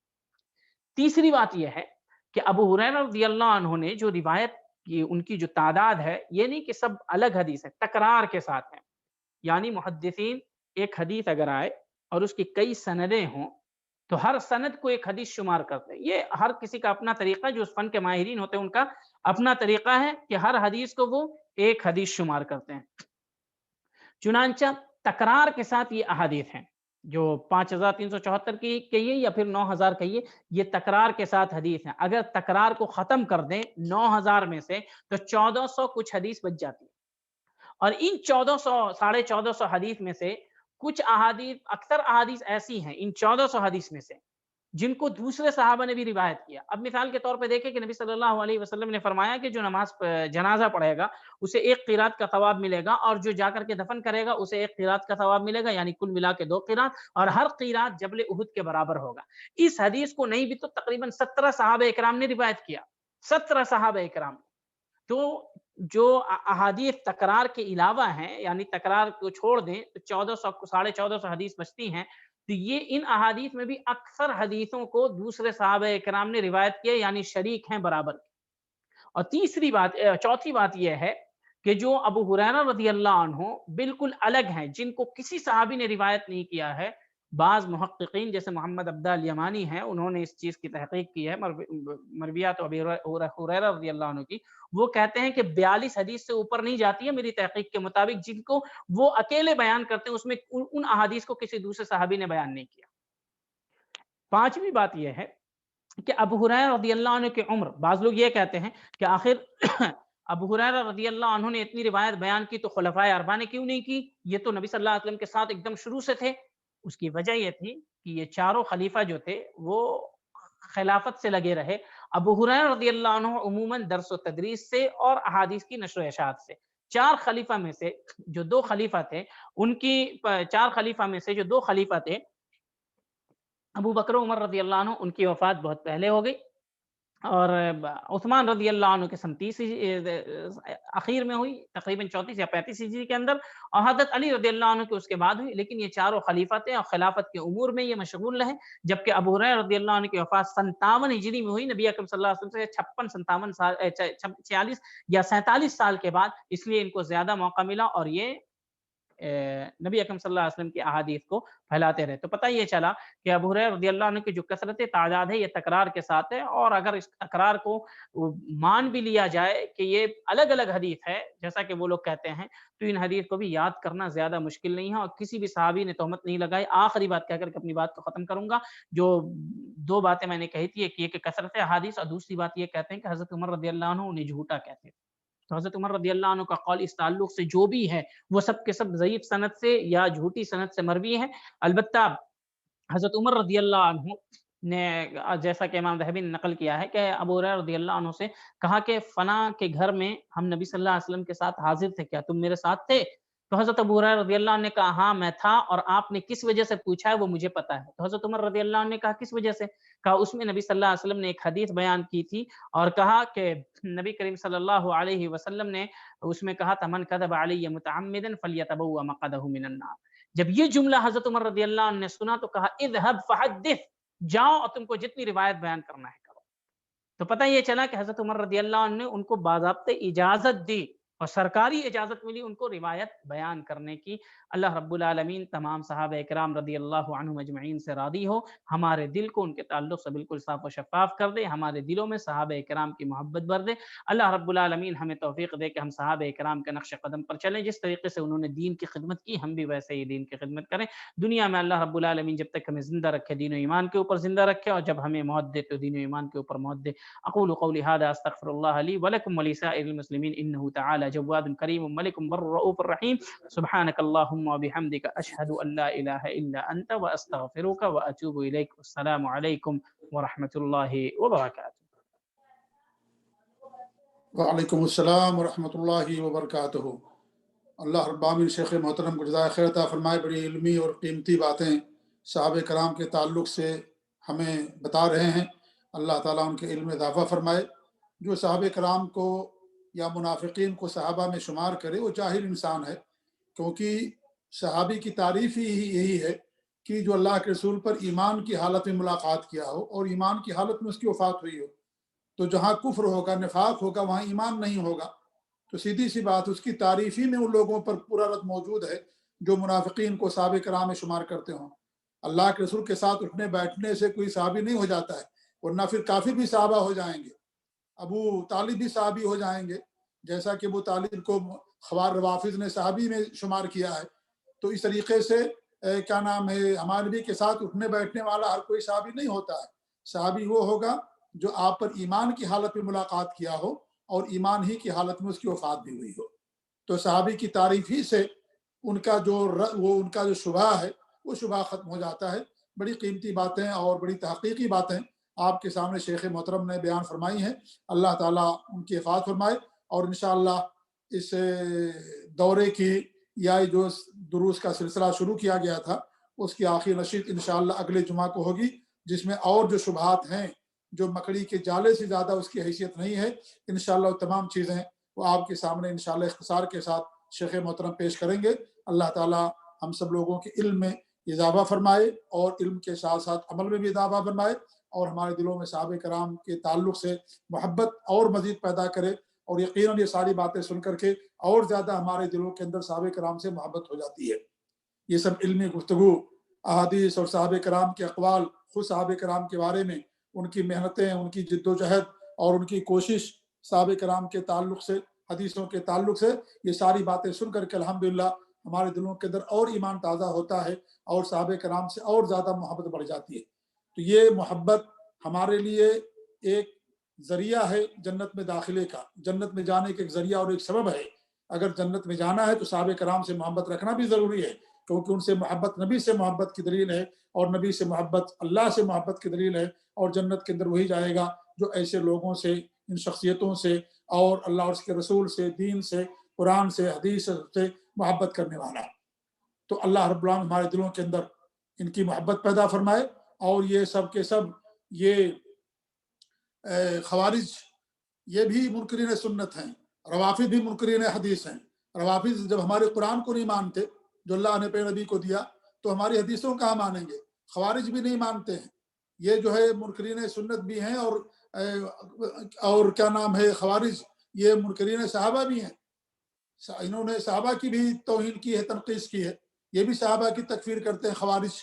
تیسری بات یہ ہے کہ ابو ہریرہ رضی اللہ عنہ نے جو روایت کی، ان کی جو تعداد ہے، یہ نہیں کہ سب الگ حدیث ہے، تکرار کے ساتھ ہے، یعنی محدثین ایک حدیث اگر آئے اور اس کی کئی سندیں ہوں تو ہر سند کو ایک حدیث شمار کرتے ہیں۔ یہ ہر کسی کا اپنا طریقہ، جو اس فن کے ماہرین ہوتے ہیں ان کا اپنا طریقہ ہے کہ ہر حدیث کو وہ ایک حدیث شمار کرتے ہیں۔ چنانچہ تکرار کے ساتھ یہ احادیث ہیں جو 5374 کی کہیے یا پھر 9000 کہیے، یہ تکرار کے ساتھ حدیث ہیں۔ اگر تکرار کو ختم کر دیں 9000 میں سے تو 1400 کچھ حدیث بچ جاتی ہے، اور ان 1400 حدیث میں سے کچھ احادیث، اکثر احادیث ایسی ہیں ان 1400 حدیث میں سے جن کو دوسرے صحابہ نے بھی روایت کیا۔ اب مثال کے طور پہ دیکھیں کہ نبی صلی اللہ علیہ وسلم نے فرمایا کہ جو نماز جنازہ پڑھے گا اسے 1 قرات کا ثواب ملے گا، اور جو جا کر کے دفن کرے گا اسے 1 قرات کا ثواب ملے گا، یعنی کل ملا کے 2 قرات، اور ہر قرات جبل احد کے برابر ہوگا۔ اس حدیث کو نہیں بھی تو تقریباً 17 صحابہ اکرام نے روایت کیا، 17 صحابہ اکرام۔ تو جو احادیث تکرار کے علاوہ ہیں، یعنی تکرار کو چھوڑ دیں تو 1400 حدیث بچتی ہیں، تو یہ ان احادیث میں بھی اکثر حدیثوں کو دوسرے صحابہ اکرام نے روایت کیا، یعنی شریک ہیں برابر۔ اور چوتھی بات یہ ہے کہ جو ابو ہریرہ رضی اللہ عنہ بالکل الگ ہیں، جن کو کسی صحابی نے روایت نہیں کیا ہے۔ بعض محققین جیسے محمد عبدہ الیمانی ہیں، انہوں نے اس چیز کی تحقیق کی ہے، مرویات ابی ہریرہ رضی اللہ عنہ کی، وہ کہتے ہیں کہ 42 حدیث سے اوپر نہیں جاتی ہے میری تحقیق کے مطابق جن کو وہ اکیلے بیان کرتے ہیں، اس میں ان احادیث کو کسی دوسرے صحابی نے بیان نہیں کیا۔ پانچویں بات یہ ہے کہ ابو ہریرہ رضی اللہ عنہ کی عمر، بعض لوگ یہ کہتے ہیں کہ آخر ابو ہریرہ رضی اللہ عنہ نے اتنی روایت بیان کی تو خلفائے اربعہ نے کیوں نہیں کی؟ یہ تو نبی صلی اللہ علیہ وسلم کے ساتھ ایک دم شروع سے تھے۔ اس کی وجہ یہ تھی کہ یہ چاروں خلیفہ جو تھے وہ خلافت سے لگے رہے۔ ابو ہریرہ رضی اللہ عنہ عموماً درس و تدریس سے اور احادیث کی نشر و اشاعت سے، 4 خلیفہ میں سے جو 2 خلیفہ تھے، ان کی 4 خلیفہ میں سے جو 2 خلیفہ تھے، ابو بکر عمر رضی اللہ عنہ، ان کی وفات بہت پہلے ہو گئی، اور عثمان رضی اللہ عنہ کے 37 اخیر میں ہوئی، تقریباً 34 یا 35 ہجری کے اندر، اور حضرت علی رضی اللہ عنہ کے اس کے بعد ہوئی۔ لیکن یہ چاروں خلیفہ تھے اور خلافت کے امور میں یہ مشغول رہے، جبکہ ابو ہریرہ رضی اللہ عنہ کی وفات 57 ہجری میں ہوئی، نبی اکرم صلی اللہ علیہ وسلم سے 46 یا 47 سال کے بعد، اس لیے ان کو زیادہ موقع ملا اور یہ نبی اکرم صلی اللہ علیہ وسلم کی احادیث کو پھیلاتے رہے۔ تو پتہ یہ چلا کہ ابو ہریرہ رضی اللہ عنہ کی جو کثرت تعداد ہے یہ تکرار کے ساتھ ہے، اور اگر اس تکرار کو مان بھی لیا جائے کہ یہ الگ الگ حدیث ہے جیسا کہ وہ لوگ کہتے ہیں، تو ان حدیث کو بھی یاد کرنا زیادہ مشکل نہیں ہے، اور کسی بھی صحابی نے تہمت نہیں لگائی۔ آخری بات کہہ کر کے اپنی بات کو ختم کروں گا۔ جو 2 باتیں میں نے کہی تھی، ایک یہ کہ کثرت احادیث، اور دوسری بات یہ کہتے ہیں کہ حضرت عمر رضی اللہ عنہ انہیں جھوٹا کہتے ہیں۔ تو حضرت عمر رضی اللہ عنہ کا قول اس تعلق سے جو بھی ہے وہ سب کے سب ضعیف سند سے یا جھوٹی سند سے مروی ہے۔ البتہ حضرت عمر رضی اللہ عنہ نے، جیسا کہ امام ذہبی نے نقل کیا ہے، کہ ابو ہریرہ رضی اللہ عنہ سے کہا کہ فلاں کے گھر میں ہم نبی صلی اللہ علیہ وسلم کے ساتھ حاضر تھے، کیا تم میرے ساتھ تھے؟ تو حضرت ابو ہریرہ رضی اللہ عنہ نے کہا ہاں میں تھا، اور آپ نے کس وجہ سے پوچھا ہے وہ مجھے پتا ہے۔ تو حضرت عمر رضی اللہ عنہ نے کہا کس وجہ سے؟ کہا اس میں نبی صلی اللہ علیہ وسلم نے ایک حدیث بیان کی تھی، اور کہا کہ نبی کریم صلی اللہ علیہ وسلم نے اس میں کہا تھا من کذب علی متعمدا فلیتبوأ مقعدہ من النار۔ جب یہ جملہ حضرت عمر رضی اللہ عنہ نے سنا تو کہا اذهب فحدث، جاؤ اور تم کو جتنی روایت بیان کرنا ہے کرو۔ تو پتہ یہ چلا کہ حضرت عمر رضی اللہ عنہ نے ان کو باضابطہ اجازت دی، اور سرکاری اجازت ملی ان کو روایت بیان کرنے کی۔ اللہ رب العالمین تمام صحابہ اکرام رضی اللہ عنہم اجمعین سے راضی ہو، ہمارے دل کو ان کے تعلق سے بالکل صاف و شفاف کر دے، ہمارے دلوں میں صحابہ اکرام کی محبت بھر دے۔ اللہ رب العالمین ہمیں توفیق دے کہ ہم صحابہ اکرام کے نقش قدم پر چلیں، جس طریقے سے انہوں نے دین کی خدمت کی ہم بھی ویسے ہی دین کی خدمت کریں۔ دنیا میں اللہ رب العالمین جب تک ہمیں زندہ رکھے دین و ایمان کے اوپر زندہ رکھے، اور جب ہمیں موت دے تو دین و ایمان کے اوپر موت دے۔ اقول قولی هذا استغفر الله لي ولكم ولسائر المسلمين انه تعالى جواد كريم ملك بر رؤوف رحيم سبحانك اللهم وبحمدك اشهد ان لا اله الا انت واستغفرك واتوب اليك والسلام عليكم ورحمة الله وبركاته۔ وعلیکم السلام ورحمۃ اللہ وبرکاتہ۔ اللہ رب العالمین شیخ محترم کو جزائے خیر عطا فرمائے، بڑی علمی اور قیمتی باتیں صحابہ کرام کے تعلق سے ہمیں بتا رہے ہیں۔ اللہ تعالیٰ ان کے علم میں اضافہ فرمائے۔ جو صحابہ کرام کو یا منافقین کو صحابہ میں شمار کرے وہ جاہل انسان ہے، کیونکہ صحابی کی تعریف ہی یہی ہے کہ جو اللہ کے رسول پر ایمان کی حالت میں ملاقات کیا ہو اور ایمان کی حالت میں اس کی وفات ہوئی ہو۔ تو جہاں کفر ہوگا، نفاق ہوگا، وہاں ایمان نہیں ہوگا۔ تو سیدھی سی بات، اس کی تعریف ہی میں ان لوگوں پر پورا رد موجود ہے جو منافقین کو صحابہ کرام میں شمار کرتے ہوں۔ اللہ کے رسول کے ساتھ اٹھنے بیٹھنے سے کوئی صحابی نہیں ہو جاتا ہے، ورنہ پھر کافر بھی صحابہ ہو جائیں گے، ابو طالب بھی صحابی ہو جائیں گے، جیسا کہ ابو طالب کو روافض نے صحابی میں شمار کیا ہے۔ تو اس طریقے سے کیا نام ہے، ہمارے نبی کے ساتھ اٹھنے بیٹھنے والا ہر کوئی صحابی نہیں ہوتا ہے۔ صحابی وہ ہوگا جو آپ پر ایمان کی حالت میں ملاقات کیا ہو اور ایمان ہی کی حالت میں اس کی وفات بھی ہوئی ہو۔ تو صحابی کی تعریف ہی سے ان کا جو شبہ ہے وہ شبہ ختم ہو جاتا ہے۔ بڑی قیمتی باتیں اور بڑی تحقیقی باتیں آپ کے سامنے شیخ محترم نے بیان فرمائی ہیں۔ اللہ تعالیٰ ان کی حفاظت فرمائے، اور انشاءاللہ اس دورے کی یا جو دروس کا سلسلہ شروع کیا گیا تھا اس کی آخری نشست انشاءاللہ اگلے جمعہ کو ہوگی، جس میں اور جو شبہات ہیں، جو مکڑی کے جالے سے زیادہ اس کی حیثیت نہیں ہے، انشاءاللہ تمام چیزیں وہ آپ کے سامنے انشاءاللہ اختصار کے ساتھ شیخ محترم پیش کریں گے۔ اللہ تعالیٰ ہم سب لوگوں کے علم میں اضافہ فرمائے اور علم کے ساتھ ساتھ عمل میں بھی اضافہ فرمائے، اور ہمارے دلوں میں صحابہ کرام کے تعلق سے محبت اور مزید پیدا کرے، اور یقیناً یہ ساری باتیں سن کر کے اور زیادہ ہمارے دلوں کے اندر صحابہ کرام سے محبت ہو جاتی ہے۔ یہ سب علمی گفتگو، احادیث اور صحابہ کرام کے اقوال، خود صحابہ کرام کے بارے میں ان کی محنتیں، ان کی جد و جہد اور ان کی کوشش، صحابہ کرام کے تعلق سے، حدیثوں کے تعلق سے، یہ ساری باتیں سن کر کے الحمدللہ ہمارے دلوں کے اندر اور ایمان تازہ ہوتا ہے اور صحابہ کرام سے اور زیادہ محبت بڑھ جاتی ہے۔ تو یہ محبت ہمارے لیے ایک ذریعہ ہے جنت میں داخلے کا، جنت میں جانے کا ایک ذریعہ اور ایک سبب ہے۔ اگر جنت میں جانا ہے تو صحابہ کرام سے محبت رکھنا بھی ضروری ہے، کیونکہ ان سے محبت نبی سے محبت کی دلیل ہے، اور نبی سے محبت اللہ سے محبت کی دلیل ہے، اور جنت کے اندر وہی جائے گا جو ایسے لوگوں سے، ان شخصیتوں سے اور اللہ اور اس کے رسول سے، دین سے، قرآن سے، حدیث سے محبت کرنے والا ہے۔ تو اللہ رب العالمین ہمارے دلوں کے اندر ان کی محبت پیدا فرمائے، اور یہ سب کے سب یہ خوارج یہ بھی منکرین سنت ہیں، روافض بھی منکرین حدیث ہیں۔ روافض جب ہمارے قرآن کو نہیں مانتے جو اللہ نے پہ نبی کو دیا تو ہماری حدیثوں کہاں مانیں گے؟ خوارج بھی نہیں مانتے ہیں، یہ جو ہے منکرین سنت بھی ہیں، اور کیا نام ہے، خوارج یہ منکرین صحابہ بھی ہیں۔ انہوں نے صحابہ کی بھی توہین کی ہے، تنقیص کی ہے، یہ بھی صحابہ کی تکفیر کرتے ہیں خوارج،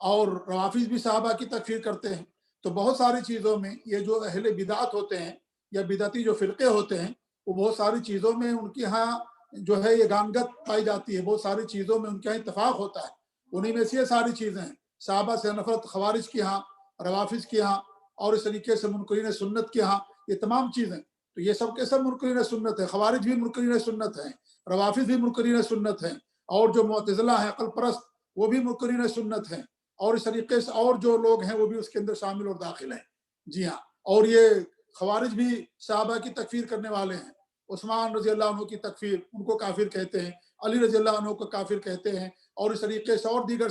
اور روافض بھی صحابہ کی تکفیر کرتے ہیں۔ تو بہت ساری چیزوں میں یہ جو اہل بدعت ہوتے ہیں یا بدعتی جو فرقے ہوتے ہیں، وہ بہت ساری چیزوں میں ان کے ہاں جو ہے یہ گانگت پائی جاتی ہے، بہت ساری چیزوں میں ان کے ہاں اتفاق ہوتا ہے۔ انہی میں سے یہ ساری چیزیں ہیں، صحابہ سے نفرت خوارج کے ہاں، روافض کے ہاں، اور اس طریقے سے منکرین سنت کے ہاں، یہ تمام چیزیں تو یہ سب کے سب منکرین سنت ہیں۔ خوارج بھی منکرین سنت ہیں، روافض بھی منکرین سنت ہیں، اور جو معتزلہ ہیں عقل پرست وہ بھی منکرین سنت ہیں، اور اس طریقے سے اور جو لوگ ہیں وہ بھی اس کے اندر شامل اور داخل ہیں۔ جی ہاں، اور یہ خوارج بھی صحابہ کی تکفیر کرنے والے ہیں۔ عثمان رضی اللہ عنہ کی تکفیر، ان کو کافر کہتے ہیں، علی رضی اللہ عنہ کو کافر کہتے ہیں، اور اس طریقے سے اور دیگر